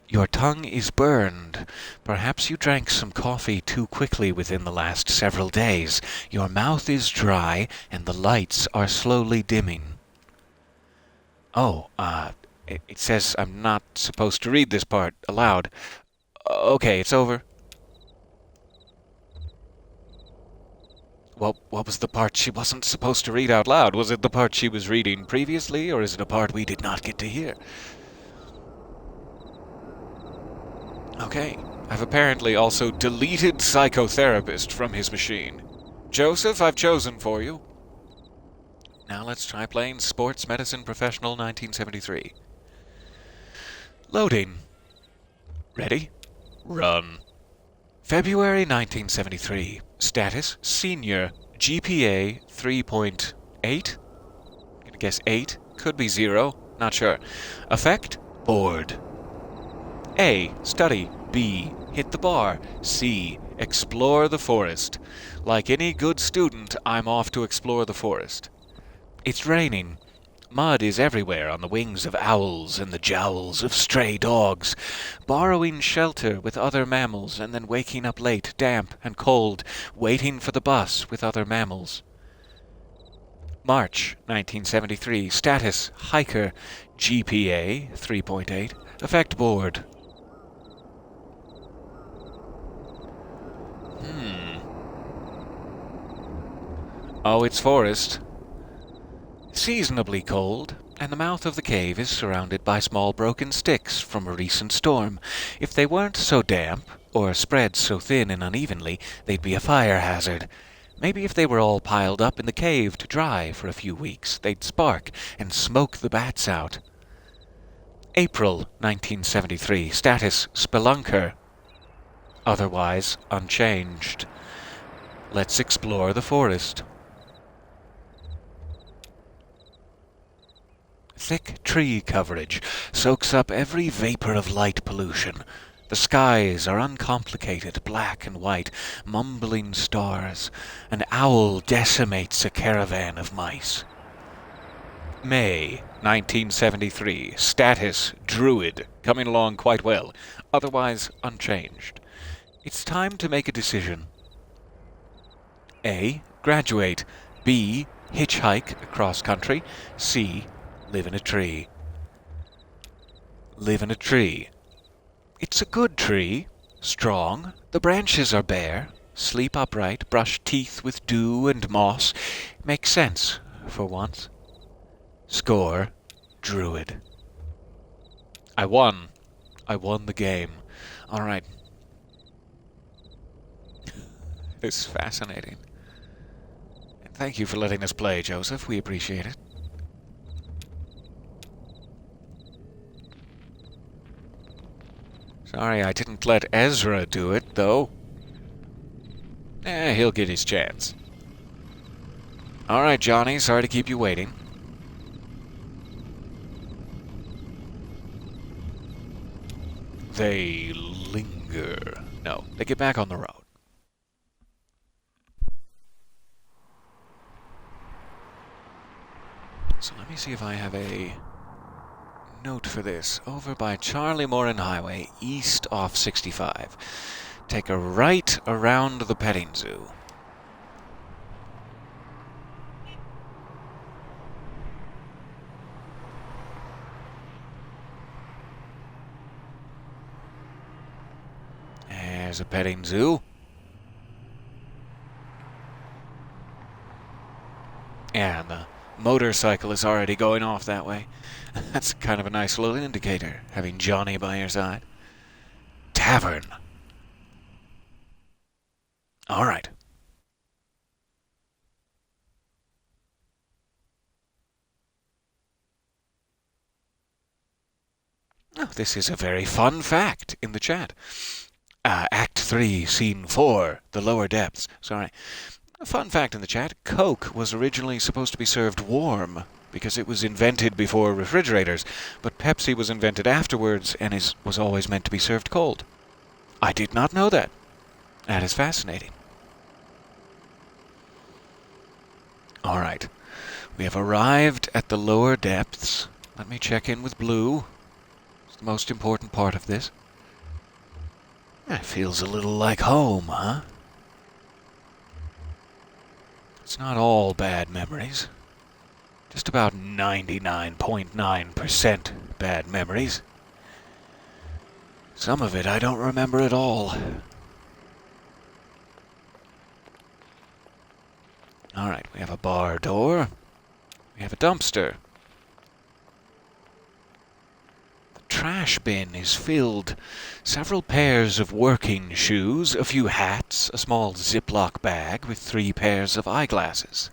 Speaker 1: Your tongue is burned. Perhaps you drank some coffee too quickly within the last several days. Your mouth is dry and the lights are slowly dimming. It says I'm not supposed to read this part aloud. Okay, it's over. Well, what was the part she wasn't supposed to read out loud? Was it the part she was reading previously, or is it a part we did not get to hear? Okay, I've apparently also deleted Psychotherapist from his machine. Joseph, I've chosen for you. now let's try playing Sports Medicine Professional 1973. Loading. Ready? Run. February 1973. Status, senior. GPA 3.8? Gonna guess 8. Could be 0. Not sure. Effect, bored. A, study. B, hit the bar. C, explore the forest. Like any good student, I'm off to explore the forest. It's raining. Mud is everywhere on the wings of owls and the jowls of stray dogs. Borrowing shelter with other mammals and then waking up late, damp and cold, waiting for the bus with other mammals. March 1973. Status, hiker. GPA 3.8. Effect, bored. Oh, it's forest. Seasonably cold, and the mouth of the cave is surrounded by small broken sticks from a recent storm. If they weren't so damp, or spread so thin and unevenly, they'd be a fire hazard. Maybe if they were all piled up in the cave to dry for a few weeks, they'd spark and smoke the bats out. April 1973. Status, spelunker. Otherwise unchanged. Let's explore the forest. Thick tree coverage soaks up every vapor of light pollution. The skies are uncomplicated, black and white, mumbling stars. An owl decimates a caravan of mice. May 1973. Status, druid. Coming along quite well. Otherwise unchanged. It's time to make a decision. A, graduate. B, hitchhike across country. C, live in a tree. Live in a tree. It's a good tree. Strong. The branches are bare. Sleep upright. Brush teeth with dew and moss. Makes sense, for once. Score, druid. I won. I won the game. All right. This is fascinating. And thank you for letting us play, Joseph. We appreciate it. Sorry I didn't let Ezra do it, though. He'll get his chance. All right, Johnny, sorry to keep you waiting. They linger. No, they get back on the road. So let me see if I have a note for this. Over by Charlie Morin Highway, east off 65. Take a right around the petting zoo. There's a petting zoo. And the motorcycle is already going off that way. That's kind of a nice little indicator, having Johnny by your side. Tavern. All right. Oh, this is a very fun fact in the chat. Act 3, Scene 4, The Lower Depths. Sorry. A fun fact in the chat, Coke was originally supposed to be served warm because it was invented before refrigerators, but Pepsi was invented afterwards and was always meant to be served cold. I did not know that. That is fascinating. All right. We have arrived at the lower depths. Let me check in with Blue. It's the most important part of this. It feels a little like home, huh? It's not all bad memories. Just about 99.9% bad memories. Some of it I don't remember at all. Alright, we have a bar door. We have a dumpster. The trash bin is filled. Several pairs of working shoes, a few hats, a small Ziploc bag with 3 pairs of eyeglasses.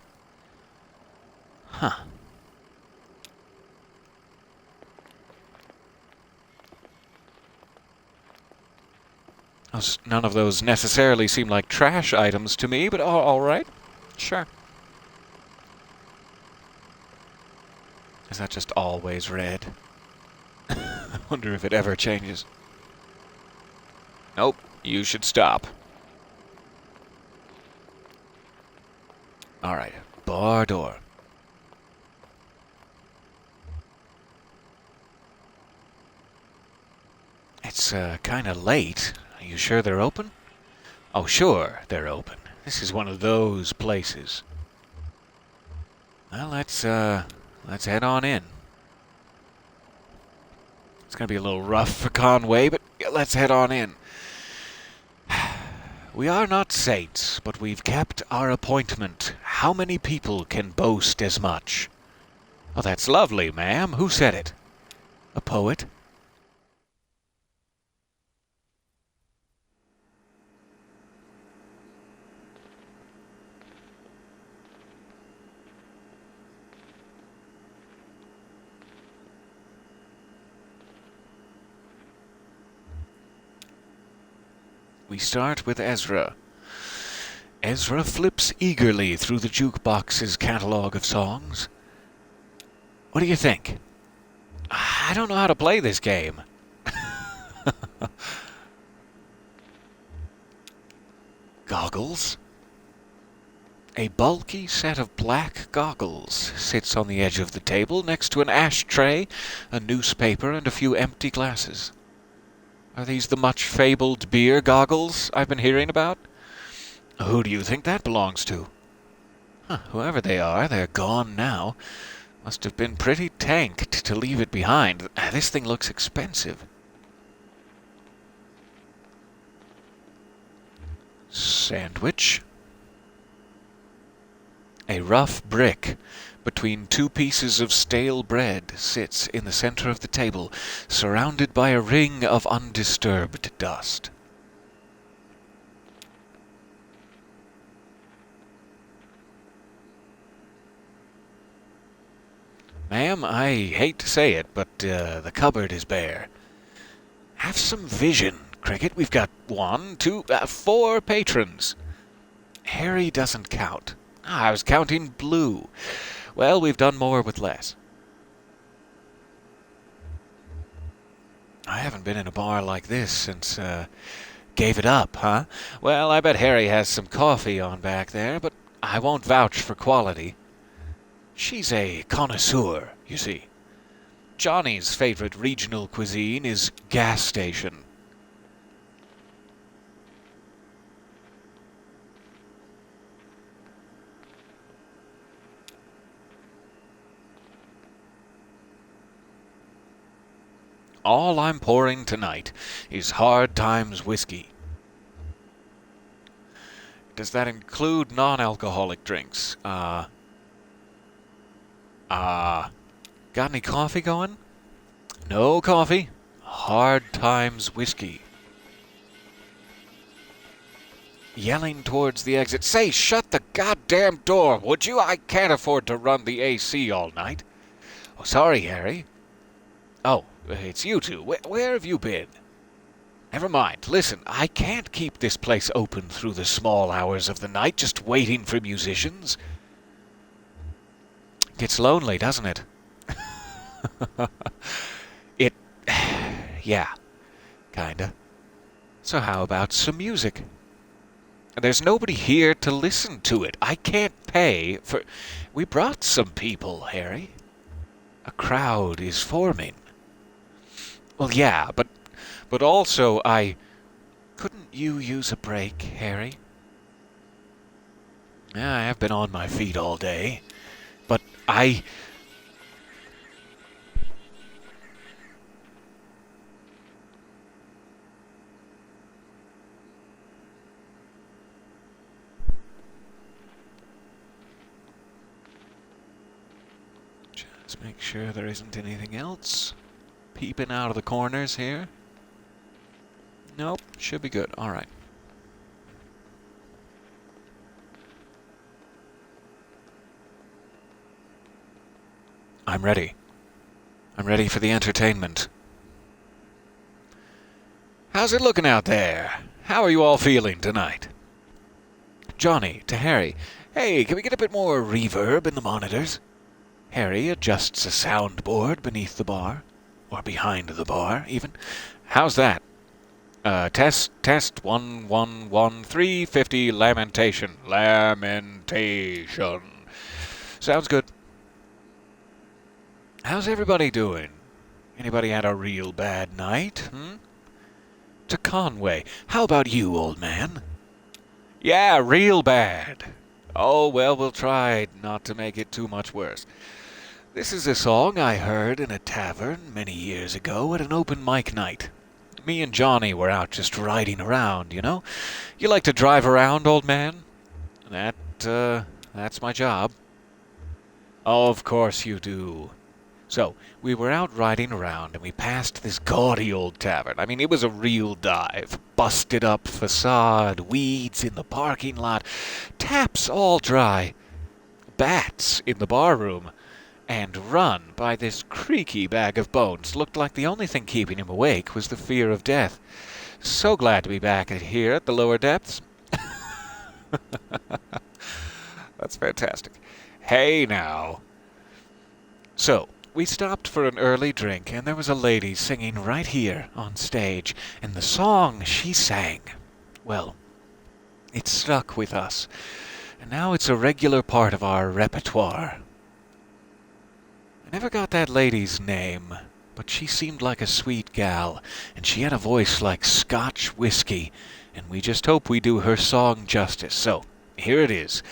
Speaker 1: Huh. None of those necessarily seem like trash items to me, but all right. Sure. Is that just always red? I wonder if it ever changes. Nope, you should stop. Alright, bar door. It's, kinda late. Are you sure they're open? Oh, sure, they're open. This is one of those places. Well, let's head on in. It's gonna be a little rough for Conway, but let's head on in. We are not saints, but we've kept our appointment. How many people can boast as much? Oh, that's lovely, ma'am. Who said it? A poet? We start with Ezra. Ezra flips eagerly through the jukebox's catalog of songs. What do you think? I don't know how to play this game. Goggles? A bulky set of black goggles sits on the edge of the table next to an ashtray, a newspaper, and a few empty glasses. Are these the much-fabled beer goggles I've been hearing about? Who do you think that belongs to? Huh, whoever they are, they're gone now. Must have been pretty tanked to leave it behind. This thing looks expensive. Sandwich. A rough brick between two pieces of stale bread sits in the center of the table, surrounded by a ring of undisturbed dust. Ma'am, I hate to say it, but the cupboard is bare. Have some vision, Cricket. We've got 1, 2, 4 patrons. Harry doesn't count. I was counting blue. Well, we've done more with less. I haven't been in a bar like this since, gave it up, huh? Well, I bet Harry has some coffee on back there, but I won't vouch for quality. She's a connoisseur, you see. Johnny's favorite regional cuisine is gas station. All I'm pouring tonight is Hard Times whiskey. Does that include non-alcoholic drinks? Got any coffee going? No coffee. Hard Times whiskey. Yelling towards the exit. Say, shut the goddamn door, would you? I can't afford to run the AC all night. Oh, sorry, Harry. Oh, it's you two. Where have you been? Never mind. Listen, I can't keep this place open through the small hours of the night just waiting for musicians. Gets lonely, doesn't it? Yeah, kinda. So how about some music? There's nobody here to listen to it. I can't pay for... We brought some people, Harry. A crowd is forming. Well, yeah, but also Couldn't you use a break, Harry? Yeah, I have been on my feet all day, but Just make sure there isn't anything else peeping out of the corners here. Nope, should be good. All right. I'm ready. I'm ready for the entertainment. How's it looking out there? How are you all feeling tonight? Johnny to Harry. Hey, can we get a bit more reverb in the monitors? Harry adjusts a soundboard beneath the bar. Or behind the bar, even. How's that? Test, 1, 1, 1, 350, lamentation. Lamentation. Sounds good. How's everybody doing? Anybody had a real bad night, To Conway. How about you, old man? Yeah, real bad. Oh, well, we'll try not to make it too much worse. This is a song I heard in a tavern many years ago at an open mic night. Me and Johnny were out just riding around, you know? You like to drive around, old man? That's my job. Of course you do. So, we were out riding around and we passed this gaudy old tavern. I mean, it was a real dive. Busted up facade, weeds in the parking lot, taps all dry, bats in the barroom, and run by this creaky bag of bones. Looked like the only thing keeping him awake was the fear of death. So glad to be back here at the lower depths. That's fantastic. Hey now. So, we stopped for an early drink, and there was a lady singing right here on stage, and the song she sang, well, it stuck with us, and now it's a regular part of our repertoire. I never got that lady's name, but she seemed like a sweet gal, and she had a voice like Scotch whiskey, and we just hope we do her song justice. So, here it is,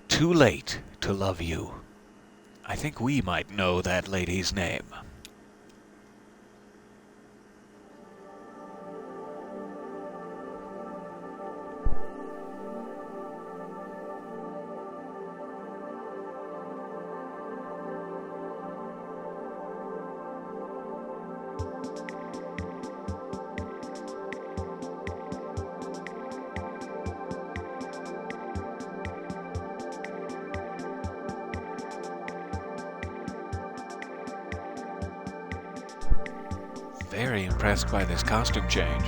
Speaker 1: Too Late to Love You. I think we might know that lady's name. Very impressed by this costume change.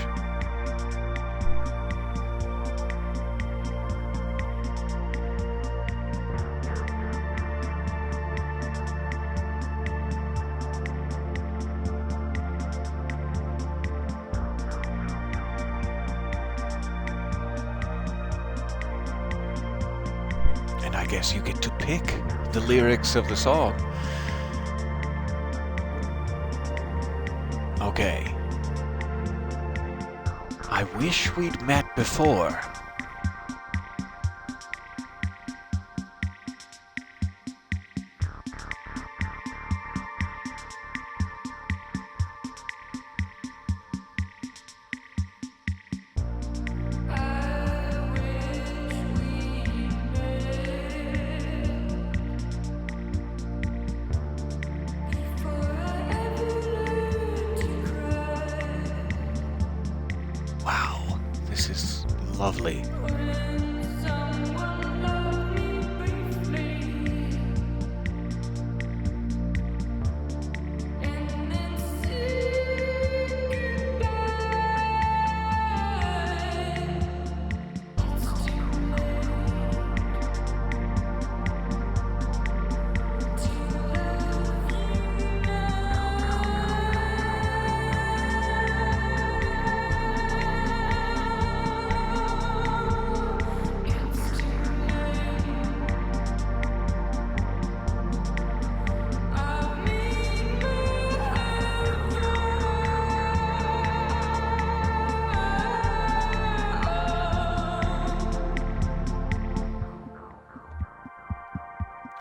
Speaker 1: And I guess you get to pick the lyrics of the song. Okay. I wish we'd met before. Wow, this is lovely.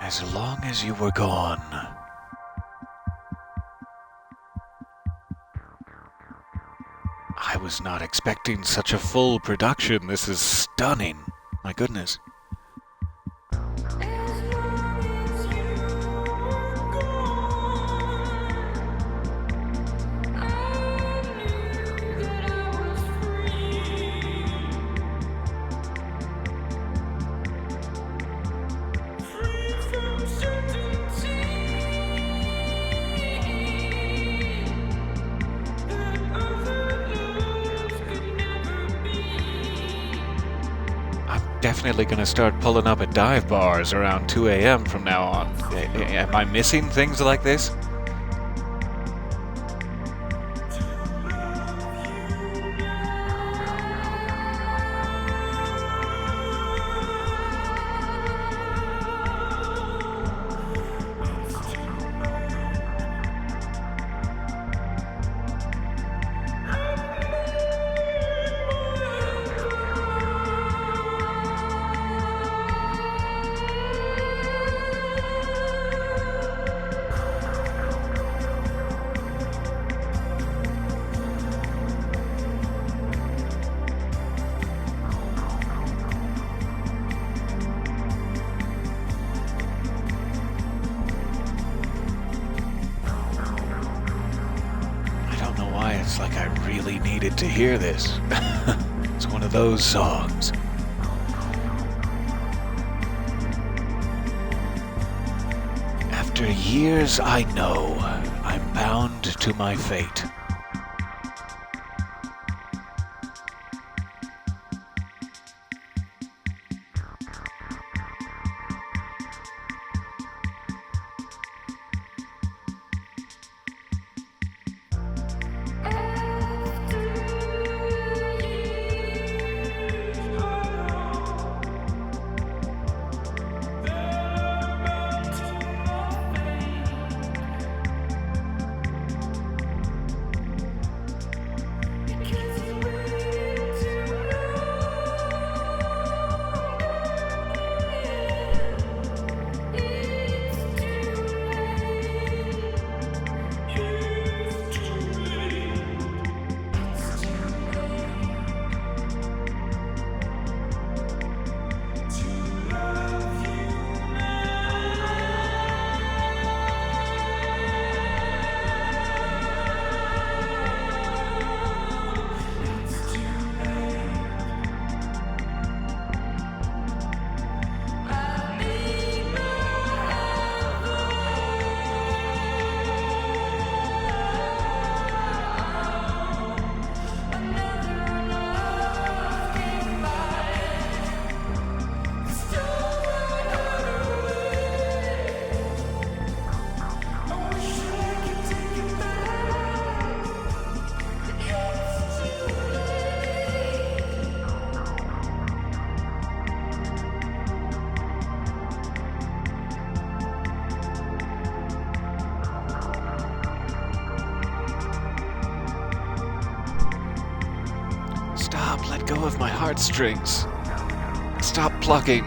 Speaker 1: As long as you were gone. I was not expecting such a full production. This is stunning. My goodness. definitely going to start pulling up at dive bars around 2 a.m. from now on. Am I missing things like this? It's like I really needed to hear this. It's one of those songs. After years, I know I'm bound to my fate. Stop, let go of my heartstrings. Stop plucking.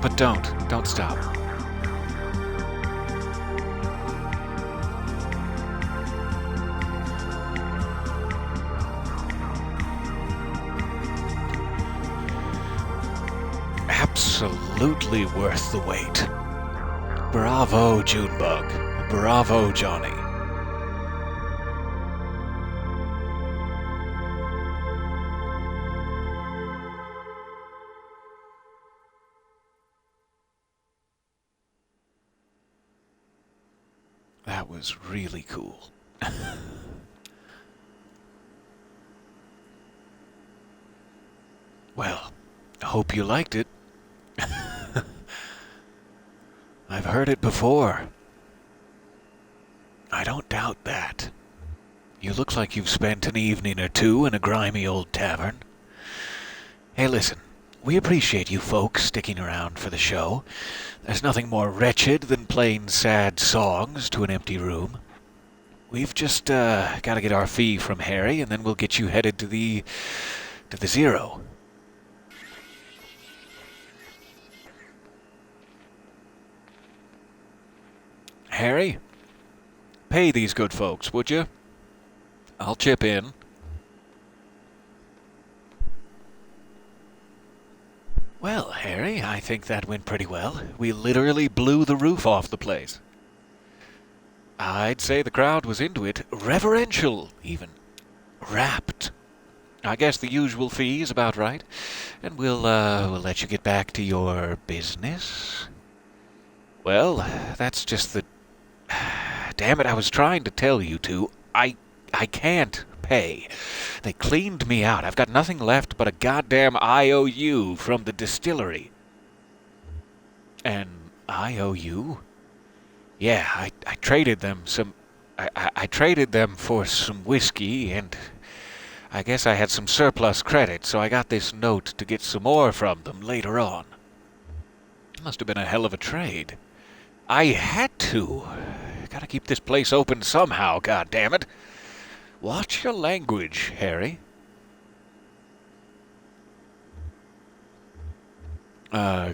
Speaker 1: But don't stop. Absolutely worth the wait. Bravo, Junebug. Bravo, Johnny. That was really cool. Well, I hope you liked it. I've heard it before. I don't doubt that. You look like you've spent an evening or two in a grimy old tavern. Hey, listen. We appreciate you folks sticking around for the show. There's nothing more wretched than playing sad songs to an empty room. We've just got to get our fee from Harry, and then we'll get you headed to the Zero. Harry, pay these good folks, would you? I'll chip in. Well, Harry, I think that went pretty well. We literally blew the roof off the place. I'd say the crowd was into it. Reverential, even. Rapt. I guess the usual fee is about right. And we'll let you get back to your business. Well, that's just the... Damn it, I was trying to tell you to. I can't pay. They cleaned me out. I've got nothing left but a goddamn IOU from the distillery. An IOU? Yeah, I traded them some... I traded them for some whiskey, and I guess I had some surplus credit, so I got this note to get some more from them later on. It must have been a hell of a trade. I had to. Gotta keep this place open somehow, goddammit. Watch your language, Harry.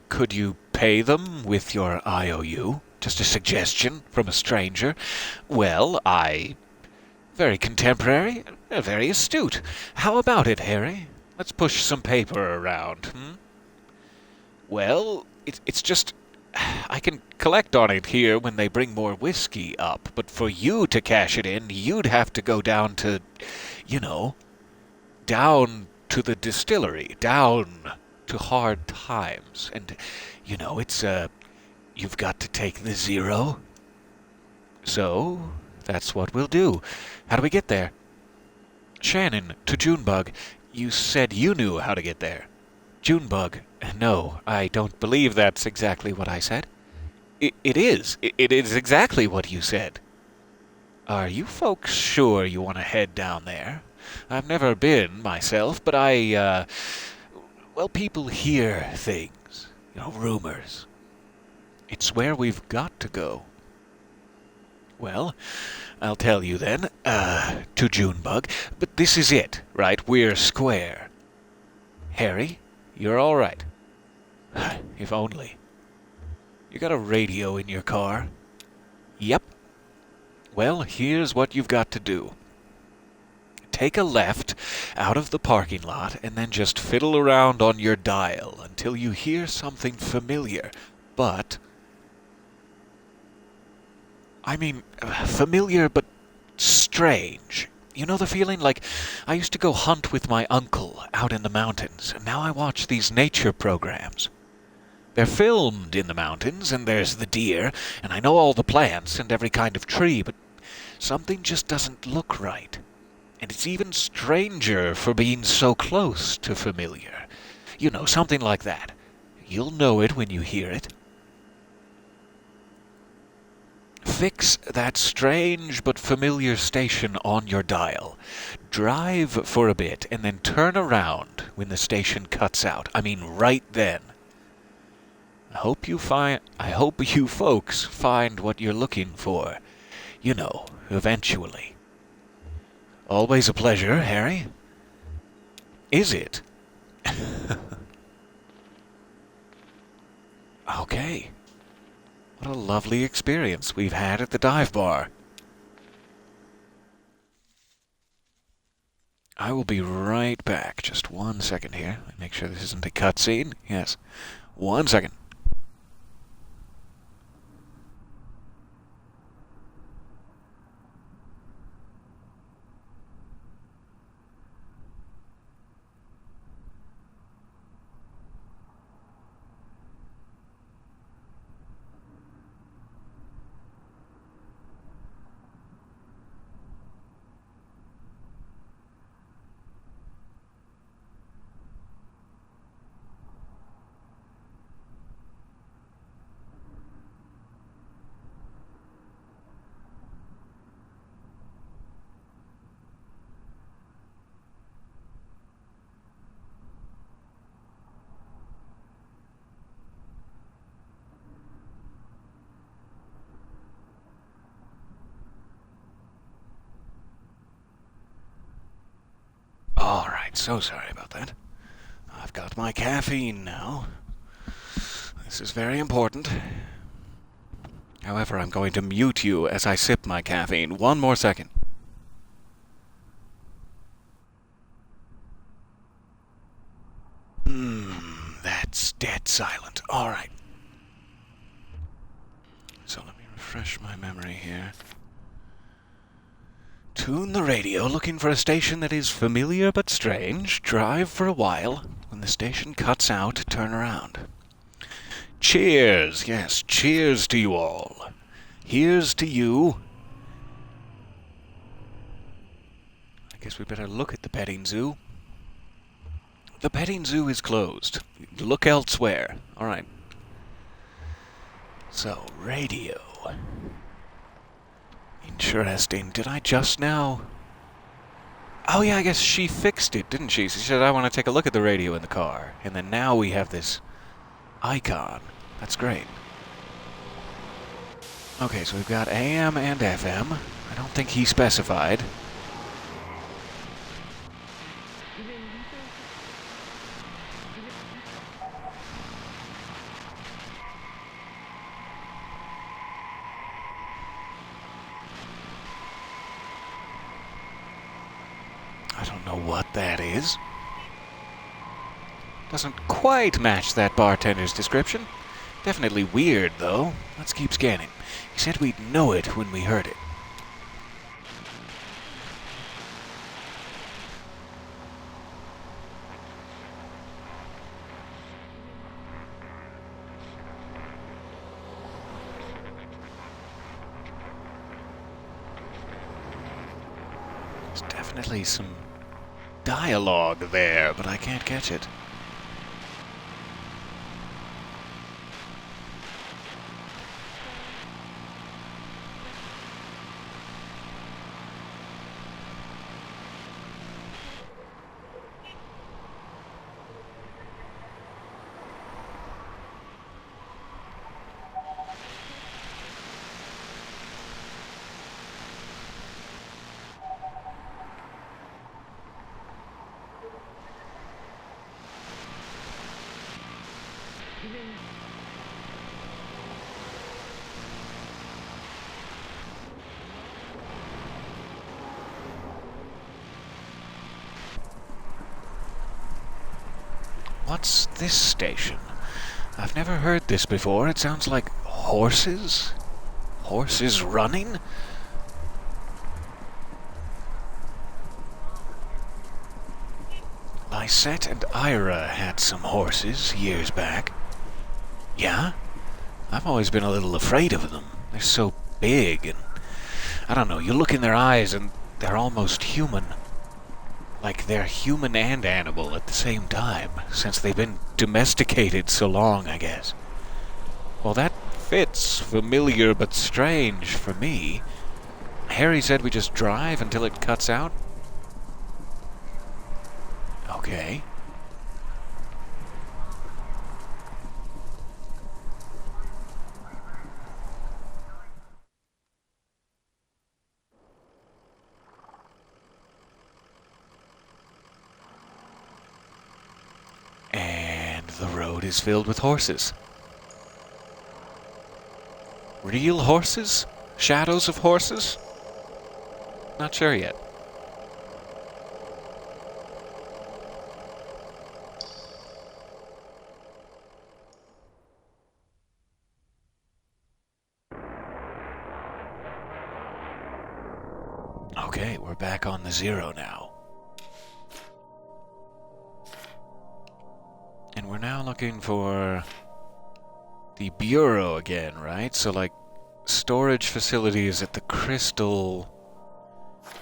Speaker 1: Could you pay them with your IOU? Just a suggestion from a stranger. Well, very contemporary, very astute. How about it, Harry? Let's push some paper around, Well, it's just... I can collect on it here when they bring more whiskey up, but for you to cash it in, you'd have to go down to, down to the distillery, down to hard times. And, it's, you've got to take the zero. So, that's what we'll do. How do we get there? Shannon, to Junebug. You said you knew how to get there. Junebug. No, I don't believe that's exactly what I said. It is. It is exactly what you said. Are you folks sure you want to head down there? I've never been, myself, but people hear things. Rumors. It's where we've got to go. Well, I'll tell you then, to Junebug, but this is it, right? We're square. Harry, you're all right. If only. You got a radio in your car? Yep. Well, here's what you've got to do. Take a left out of the parking lot and then just fiddle around on your dial until you hear something familiar, but... familiar but strange. You know the feeling? Like, I used to go hunt with my uncle out in the mountains, and now I watch these nature programs. They're filmed in the mountains, and there's the deer, and I know all the plants and every kind of tree, but something just doesn't look right. And it's even stranger for being so close to familiar. Something like that. You'll know it when you hear it. Fix that strange but familiar station on your dial. Drive for a bit and then turn around when the station cuts out. Right then. I hope you folks find what you're looking for. Eventually. Always a pleasure, Harry. Is it? Okay. What a lovely experience we've had at the dive bar. I will be right back. Just 1 second here. Make sure this isn't a cutscene. Yes. 1 second. Alright, so sorry about that. I've got my caffeine now. This is very important. However, I'm going to mute you as I sip my caffeine. 1 more second. That's dead silent. Alright. So let me refresh my memory here. Tune the radio, looking for a station that is familiar but strange. Drive for a while. When the station cuts out, turn around. Cheers! Yes, cheers to you all. Here's to you. I Guess we better look at the petting zoo. The petting zoo is closed. Look elsewhere. Alright. So, radio. Interesting. Did I just now... Oh yeah, I guess she fixed it, didn't she? She said, I want to take a look at the radio in the car. And then now we have this icon. That's great. Okay, so we've got AM and FM. I don't think he specified. I don't know what that is. Doesn't quite match that bartender's description. Definitely weird, though. Let's keep scanning. He said we'd know it when we heard it. There's definitely some dialogue there, but I can't catch it. What's this station? I've never heard this before. It sounds like horses? Horses running? Lysette and Ira had some horses years back. Yeah? I've always been a little afraid of them. They're so big and... I don't know, you look in their eyes and they're almost human. Like they're human and animal at the same time, since they've been domesticated so long, I guess. Well, that fits familiar but strange for me. Harry said we just drive until it cuts out? Okay. And the road is filled with horses. Real horses? Shadows of horses? Not sure yet. Okay, we're back on the zero now. And we're now looking for the bureau again, right? So, like, storage facilities at the Crystal...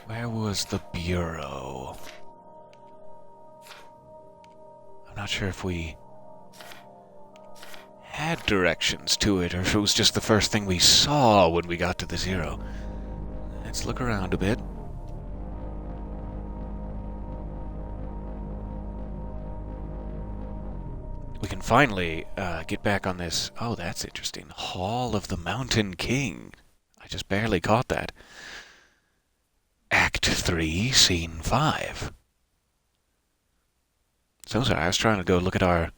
Speaker 1: Where was the bureau? I'm not sure if we had directions to it, or if it was just the first thing we saw when we got to the zero. Let's look around a bit. We can finally get back on this. Oh, that's interesting. Hall of the Mountain King. I just barely caught that. Act 3, Scene 5. So sorry, I was trying to go look at our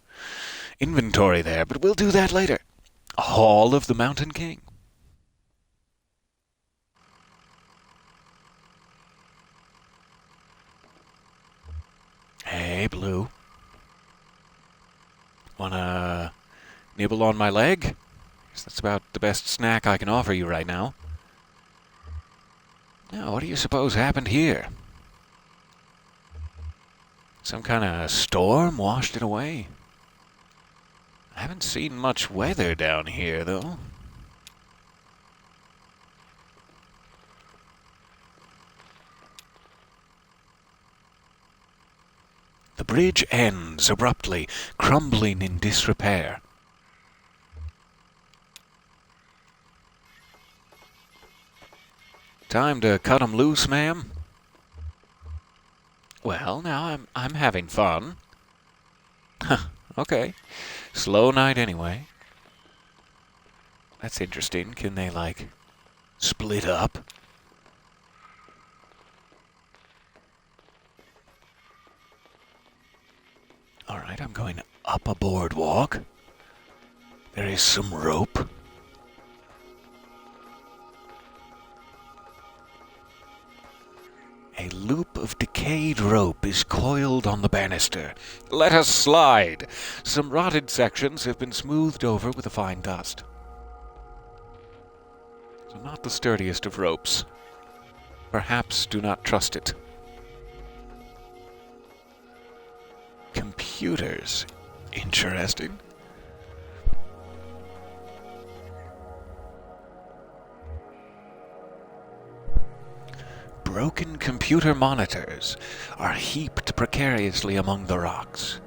Speaker 1: inventory there, but we'll do that later. Hall of the Mountain King. Hey, Blue. Wanna nibble on my leg? That's about the best snack I can offer you right now. Now, what do you suppose happened here? Some kind of storm washed it away? I haven't seen much weather down here, though. The bridge ends abruptly, crumbling in disrepair. Time to cut 'em loose, ma'am? Well, now I'm having fun. Okay. Slow night anyway. That's interesting. Can they, like, split up? Alright, I'm going up a boardwalk. There is some rope. A loop of decayed rope is coiled on the banister. Let us slide. Some rotted sections have been smoothed over with a fine dust. So not the sturdiest of ropes. Perhaps do not trust it. Computers. Interesting. Broken computer monitors are heaped precariously among the rocks.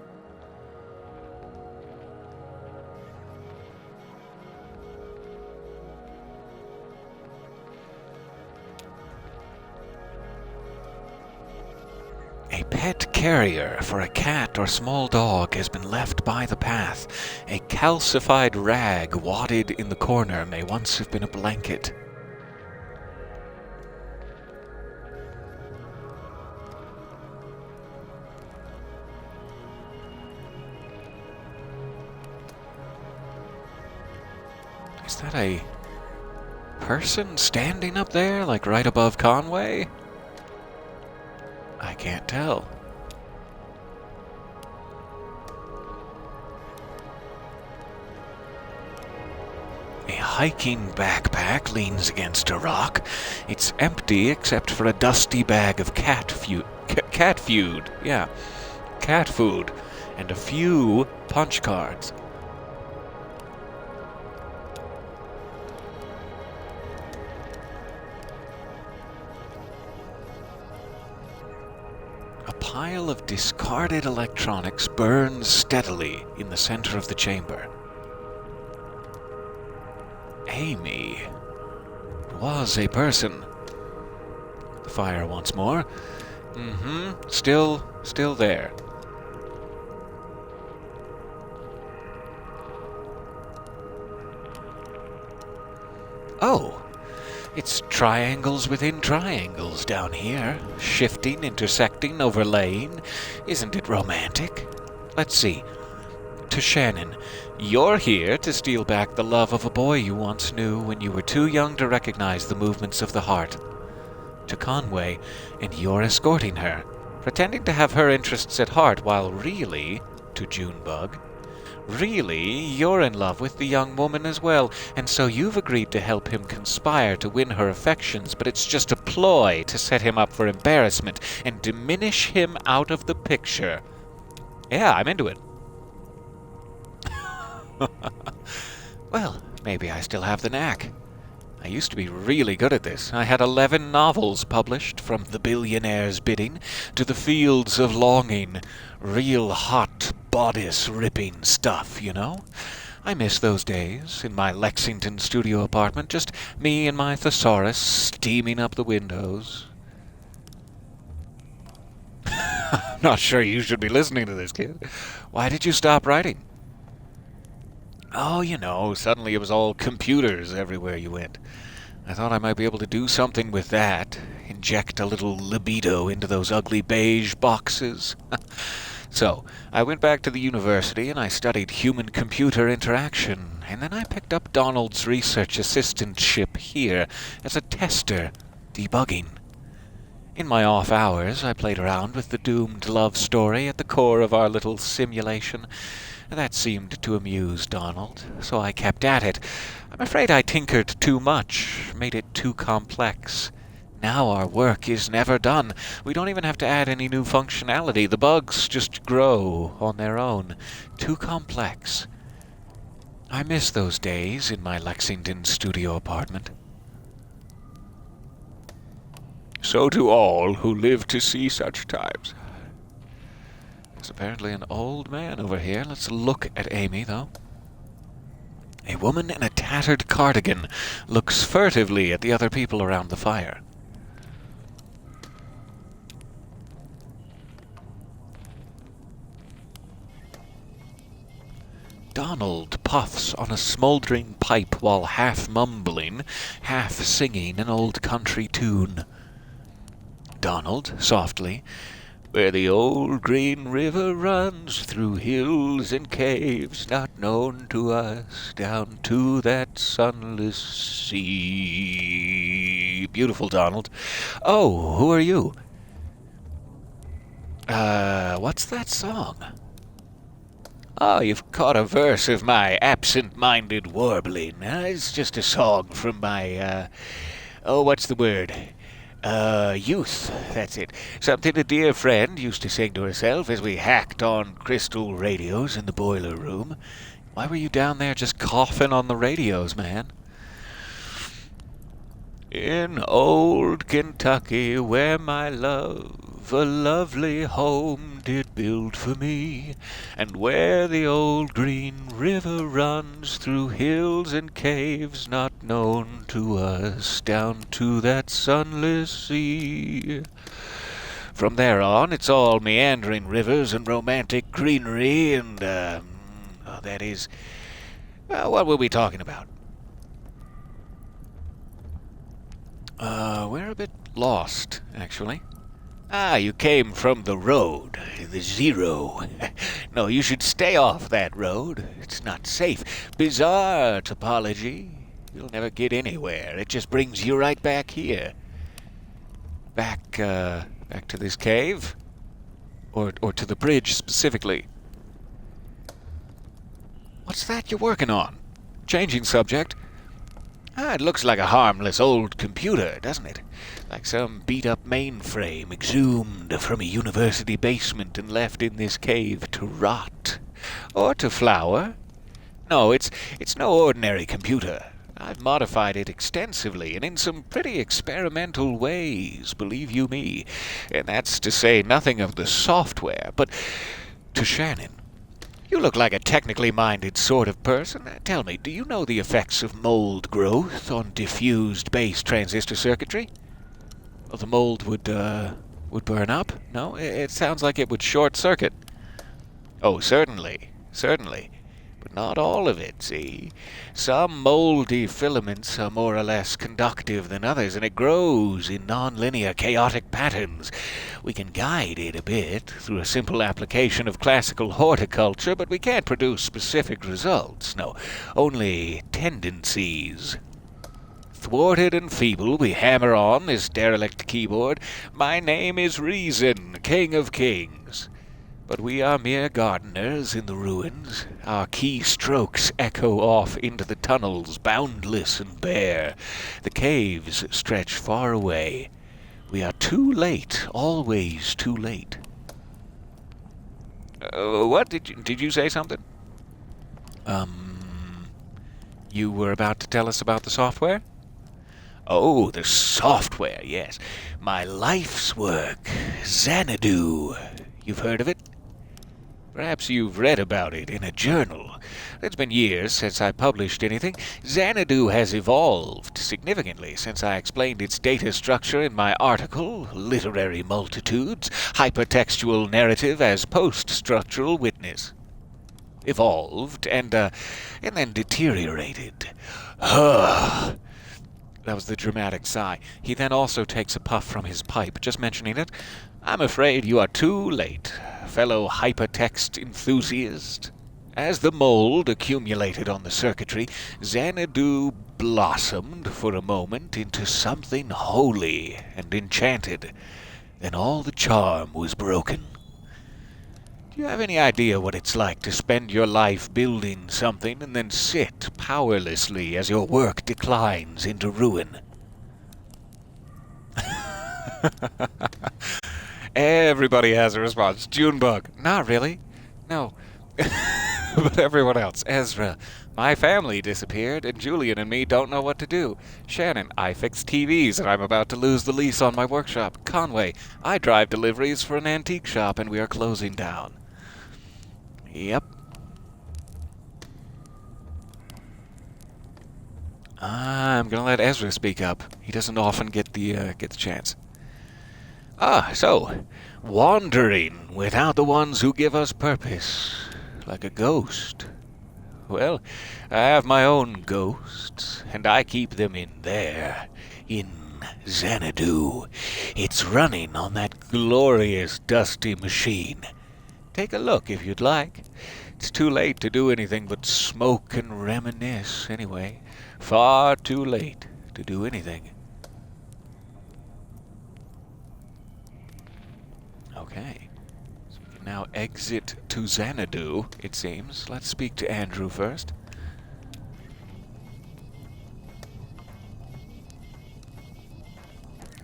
Speaker 1: A pet carrier for a cat or small dog has been left by the path. A calcified rag wadded in the corner may once have been a blanket. Is that a person standing up there, like right above Conway? I can't tell. A hiking backpack leans against a rock. It's empty except for a dusty bag of cat food, and a few punch cards. A pile of discarded electronics burns steadily in the center of the chamber. Amy was a person. The fire once more. Still there. Oh, it's triangles within triangles down here. Shifting, intersecting, overlaying. Isn't it romantic? Let's see. To Shannon, you're here to steal back the love of a boy you once knew when you were too young to recognize the movements of the heart. To Conway, and you're escorting her, pretending to have her interests at heart while really, to Junebug, really you're in love with the young woman as well, and so you've agreed to help him conspire to win her affections, but it's just a ploy to set him up for embarrassment and diminish him out of the picture. Yeah, I'm into it. Well, maybe I still have the knack. I used to be really good at this. I had 11 novels published, from The Billionaire's Bidding to The Fields of Longing. Real hot, bodice-ripping stuff, you know? I miss those days, in my Lexington studio apartment, just me and my thesaurus steaming up the windows. I'm not sure you should be listening to this, kid. Why did you stop writing? Oh, you know, suddenly it was all computers everywhere you went. I thought I might be able to do something with that, inject a little libido into those ugly beige boxes. So, I went back to the university and I studied human-computer interaction, and then I picked up Donald's research assistantship here as a tester, debugging. In my off hours, I played around with the doomed love story at the core of our little simulation. That seemed to amuse Donald, so I kept at it. I'm afraid I tinkered too much, made it too complex. Now our work is never done. We don't even have to add any new functionality. The bugs just grow on their own. Too complex. I miss those days in my Lexington studio apartment. So do all who live to see such times. It's apparently an old man over here. Let's look at Amy, though. A woman in a tattered cardigan looks furtively at the other people around the fire. Donald puffs on a smoldering pipe while half mumbling, half singing an old country tune. Donald, softly, where the old green river runs through hills and caves not known to us, down to that sunless sea. Beautiful, Donald. Oh, who are you? What's that song? Oh, you've caught a verse of my absent-minded warbling. It's just a song from my, what's the word? Youth, that's it. Something a dear friend used to sing to herself as we hacked on crystal radios in the boiler room. Why were you down there just coughing on the radios, man? In old Kentucky, where my love a lovely home did build for me, and where the old green river runs through hills and caves not known to us, down to that sunless sea. From there on, it's all meandering rivers and romantic greenery, and, that is... what were we talking about? We're a bit lost, actually. Ah, you came from the road, the zero. No, you should stay off that road. It's not safe. Bizarre topology. You'll never get anywhere. It just brings you right back here. Back to this cave? Or to the bridge, specifically. What's that you're working on? Changing subject. Ah, it looks like a harmless old computer, doesn't it? Like some beat-up mainframe exhumed from a university basement and left in this cave to rot. Or to flower. No, it's no ordinary computer. I've modified it extensively and in some pretty experimental ways, believe you me. And that's to say nothing of the software. But to Shannon, you look like a technically minded sort of person. Tell me, do you know the effects of mold growth on diffused base transistor circuitry? Well, the mold would burn up? No? It sounds like it would short circuit. Oh, certainly. But not all of it, see? Some moldy filaments are more or less conductive than others, and it grows in nonlinear, chaotic patterns. We can guide it a bit through a simple application of classical horticulture, but we can't produce specific results. No, only tendencies. Thwarted and feeble, we hammer on this derelict keyboard. My name is Reason, King of Kings. But we are mere gardeners in the ruins. Our key strokes echo off into the tunnels, boundless and bare. The caves stretch far away. We are too late, always too late. What? Did you say something? You were about to tell us about the software? Oh, the software, yes. My life's work, Xanadu. You've heard of it? Perhaps you've read about it in a journal. It's been years since I published anything. Xanadu has evolved significantly since I explained its data structure in my article, Literary Multitudes, Hypertextual Narrative as Post-Structural Witness. Evolved and then deteriorated. That was the dramatic sigh. He then also takes a puff from his pipe, just mentioning it. I'm afraid you are too late, fellow hypertext enthusiast. As the mold accumulated on the circuitry, Xanadu blossomed for a moment into something holy and enchanted. Then all the charm was broken. Do you have any idea what it's like to spend your life building something and then sit powerlessly as your work declines into ruin? Everybody has a response. Junebug. Not really. No. But everyone else. Ezra. My family disappeared, and Julian and me don't know what to do. Shannon. I fix TVs, and I'm about to lose the lease on my workshop. Conway. I drive deliveries for an antique shop, and we are closing down. Yep. I'm gonna let Ezra speak up. He doesn't often get the chance. So, wandering without the ones who give us purpose, like a ghost. Well, I have my own ghosts, and I keep them in there, in Xanadu. It's running on that glorious dusty machine. Take a look if you'd like. It's too late to do anything but smoke and reminisce, anyway. Far too late to do anything. Okay. So we can now exit to Xanadu, it seems. Let's speak to Andrew first.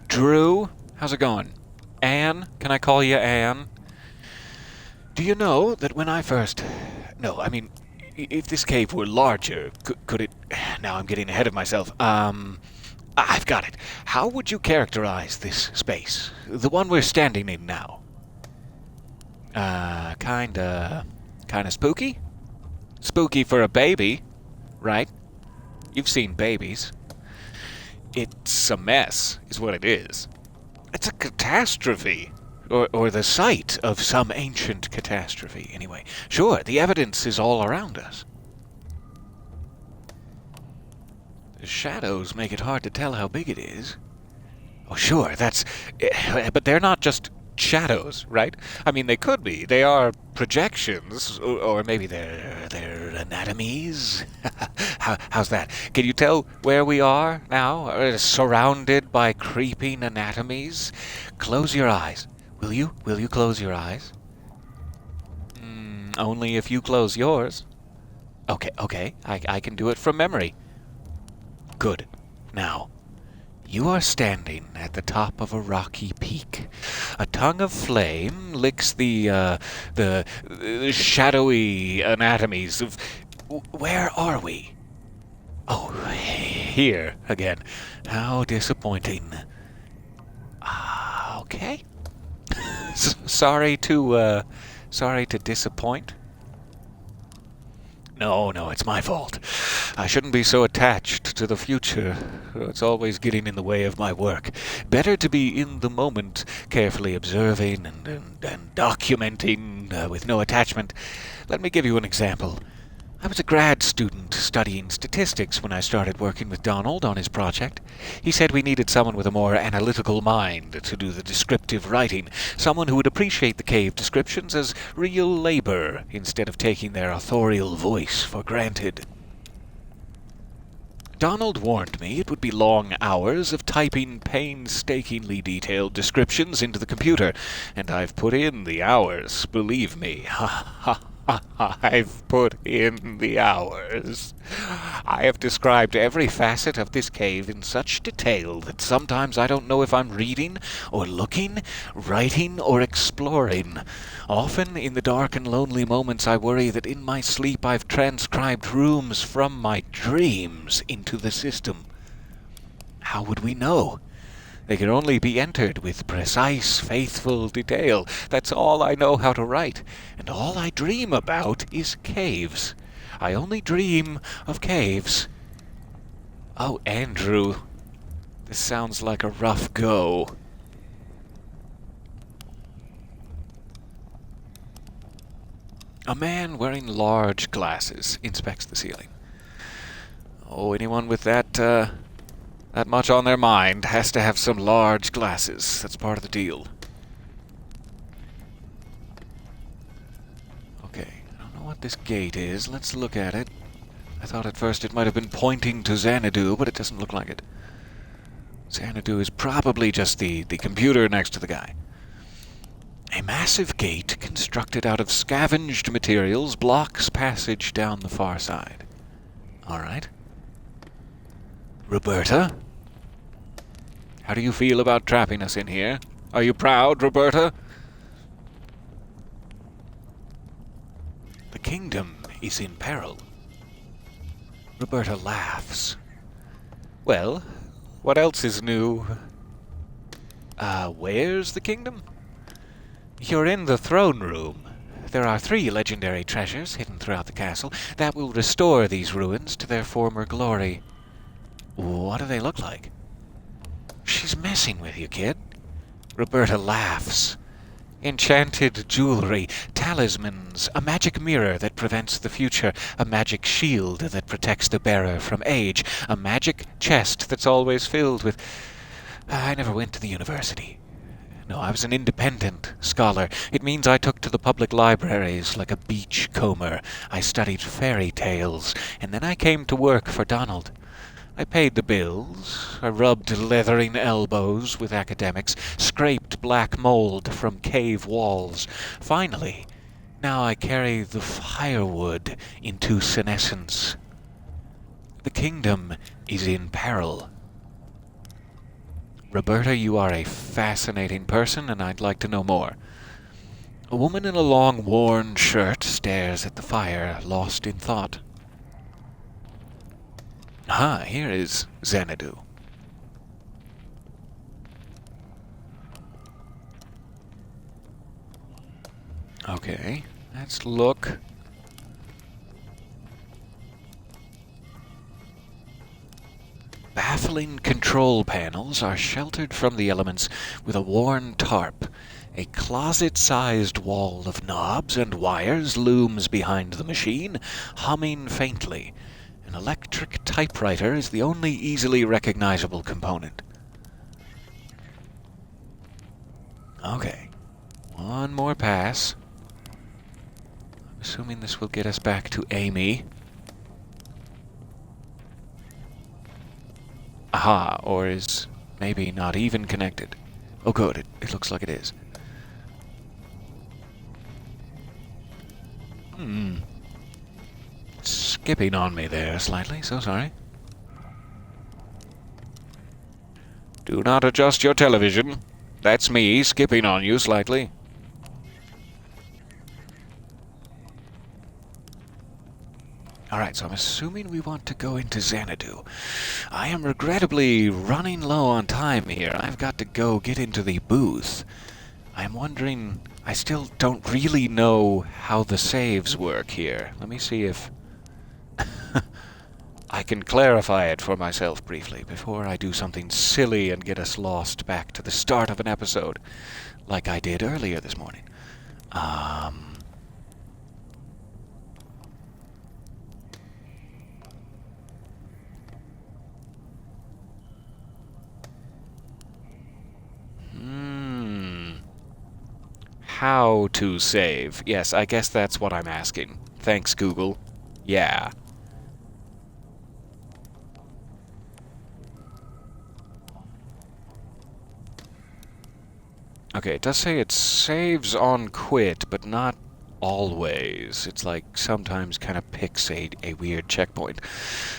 Speaker 1: Drew, how's it going? Anne? Can I call you Anne? Do you know that when I first... No, I mean, if this cave were larger, could it... Now I'm getting ahead of myself. I've got it. How would you characterize this space? The one we're standing in now? Kinda spooky? Spooky for a baby, right? You've seen babies. It's a mess, is what it is. It's a catastrophe. Or the site of some ancient catastrophe, anyway. Sure, the evidence is all around us. The shadows make it hard to tell how big it is. Oh, sure, but they're not just shadows, right? I mean, they could be. They are projections, or maybe they're anatomies. How's that? Can you tell where we are now? Surrounded by creeping anatomies? Close your eyes. Will you? Will you close your eyes? Only if you close yours. Okay. I can do it from memory. Good. Now, you are standing at the top of a rocky peak. A tongue of flame licks the shadowy anatomies of... Where are we? Oh, here again. How disappointing. Okay. Sorry to disappoint. No, it's my fault. I shouldn't be so attached to the future. It's always getting in the way of my work. Better to be in the moment, carefully observing and documenting with no attachment. Let me give you an example. I was a grad student studying statistics when I started working with Donald on his project. He said we needed someone with a more analytical mind to do the descriptive writing, someone who would appreciate the cave descriptions as real labor instead of taking their authorial voice for granted. Donald warned me it would be long hours of typing painstakingly detailed descriptions into the computer, and I've put in the hours, believe me. I've put in the hours. I have described every facet of this cave in such detail that sometimes I don't know if I'm reading or looking, writing or exploring. Often in the dark and lonely moments I worry that in my sleep I've transcribed rooms from my dreams into the system. How would we know? They can only be entered with precise, faithful detail. That's all I know how to write. And all I dream about is caves. I only dream of caves. Oh, Andrew, this sounds like a rough go. A man wearing large glasses inspects the ceiling. Oh, anyone with that much on their mind has to have some large glasses. That's part of the deal. Okay, I don't know what this gate is. Let's look at it. I thought at first it might have been pointing to Xanadu, but it doesn't look like it. Xanadu is probably just the computer next to the guy. A massive gate constructed out of scavenged materials blocks passage down the far side. All right. Roberta? How do you feel about trapping us in here? Are you proud, Roberta? The kingdom is in peril. Roberta laughs. Well, what else is new? Where's the kingdom? You're in the throne room. there are 3 legendary treasures hidden throughout the castle that will restore these ruins to their former glory. What do they look like? She's messing with you, kid. Roberta laughs. Enchanted jewelry, talismans, a magic mirror that prevents the future, a magic shield that protects the bearer from age, a magic chest that's always filled with... I never went to the university. No, I was an independent scholar. It means I took to the public libraries like a beachcomber. I studied fairy tales, and then I came to work for Donald. I paid the bills, I rubbed leathering elbows with academics, scraped black mold from cave walls. Finally, now I carry the firewood into senescence. The kingdom is in peril. Roberta, you are a fascinating person, and I'd like to know more. A woman in a long, worn shirt stares at the fire, lost in thought. Ah, here is Xanadu. Okay, let's look. Baffling control panels are sheltered from the elements with a worn tarp. A closet-sized wall of knobs and wires looms behind the machine, humming faintly. An electric typewriter is the only easily recognizable component. Okay, one more pass. I'm assuming this will get us back to Amy. Aha, or is maybe not even connected. Oh good, it looks like it is. Skipping on me there slightly, so sorry. Do not adjust your television. That's me skipping on you slightly. Alright, so I'm assuming we want to go into Xanadu. I am regrettably running low on time here. I've got to go get into the booth. I'm wondering... I still don't really know how the saves work here. Let me see if... I can clarify it for myself briefly before I do something silly and get us lost back to the start of an episode, like I did earlier this morning. How to save? Yes, I guess that's what I'm asking. Thanks, Google. Yeah. Okay, it does say it saves on quit, but not always. It's like sometimes kind of picks a weird checkpoint.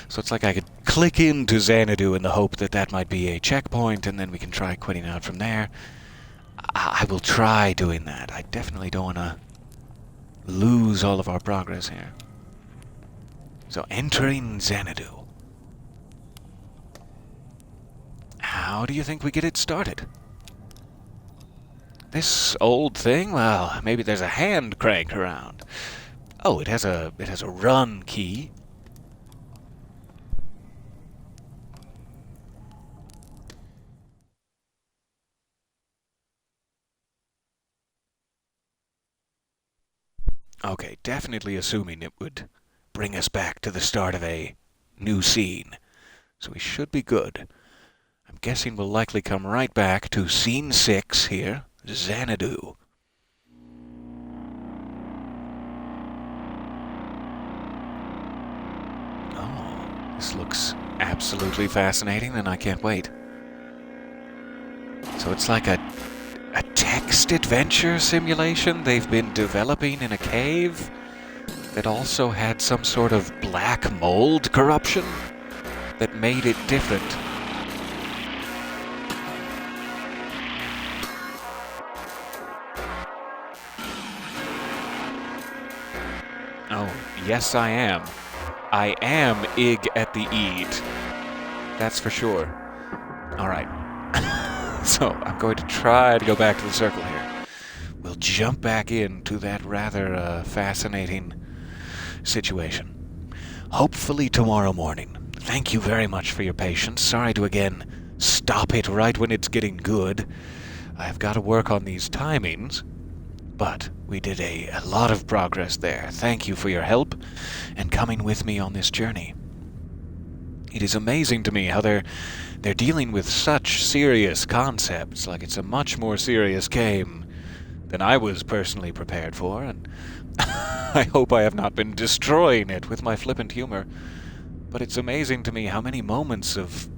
Speaker 1: So it's like I could click into Xanadu in the hope that that might be a checkpoint, and then we can try quitting out from there. I will try doing that. I definitely don't want to lose all of our progress here. So entering Xanadu. How do you think we get it started? This old thing? Well, maybe there's a hand crank around. Oh, it has a run key. Okay, definitely assuming it would bring us back to the start of a new scene. So we should be good. I'm guessing we'll likely come right back to scene 6 here, Xanadu. Oh, this looks absolutely fascinating, and I can't wait. So it's like a text adventure simulation they've been developing in a cave that also had some sort of black mold corruption that made it different. Oh, yes I am. I am Ig at the Eid. That's for sure. Alright. So, I'm going to try to go back to the circle here. we'll jump back into that rather fascinating situation. Hopefully tomorrow morning. Thank you very much for your patience. Sorry to again stop it right when it's getting good. I've got to work on these timings, but we did a lot of progress there. Thank you for your help and coming with me on this journey. It is amazing to me how they're dealing with such serious concepts, like it's a much more serious game than I was personally prepared for, and I hope I have not been destroying it with my flippant humor. But it's amazing to me how many moments of,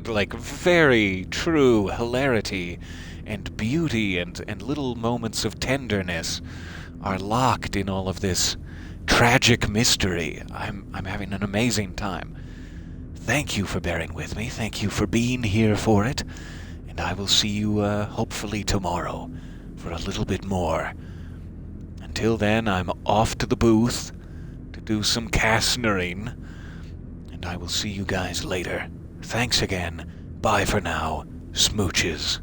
Speaker 1: like, very true hilarity and beauty and little moments of tenderness are locked in all of this tragic mystery. I'm having an amazing time. Thank you for bearing with me. Thank you for being here for it. And I will see you hopefully tomorrow for a little bit more. Until then, I'm off to the booth to do some castnering. And I will see you guys later. Thanks again. Bye for now. Smooches.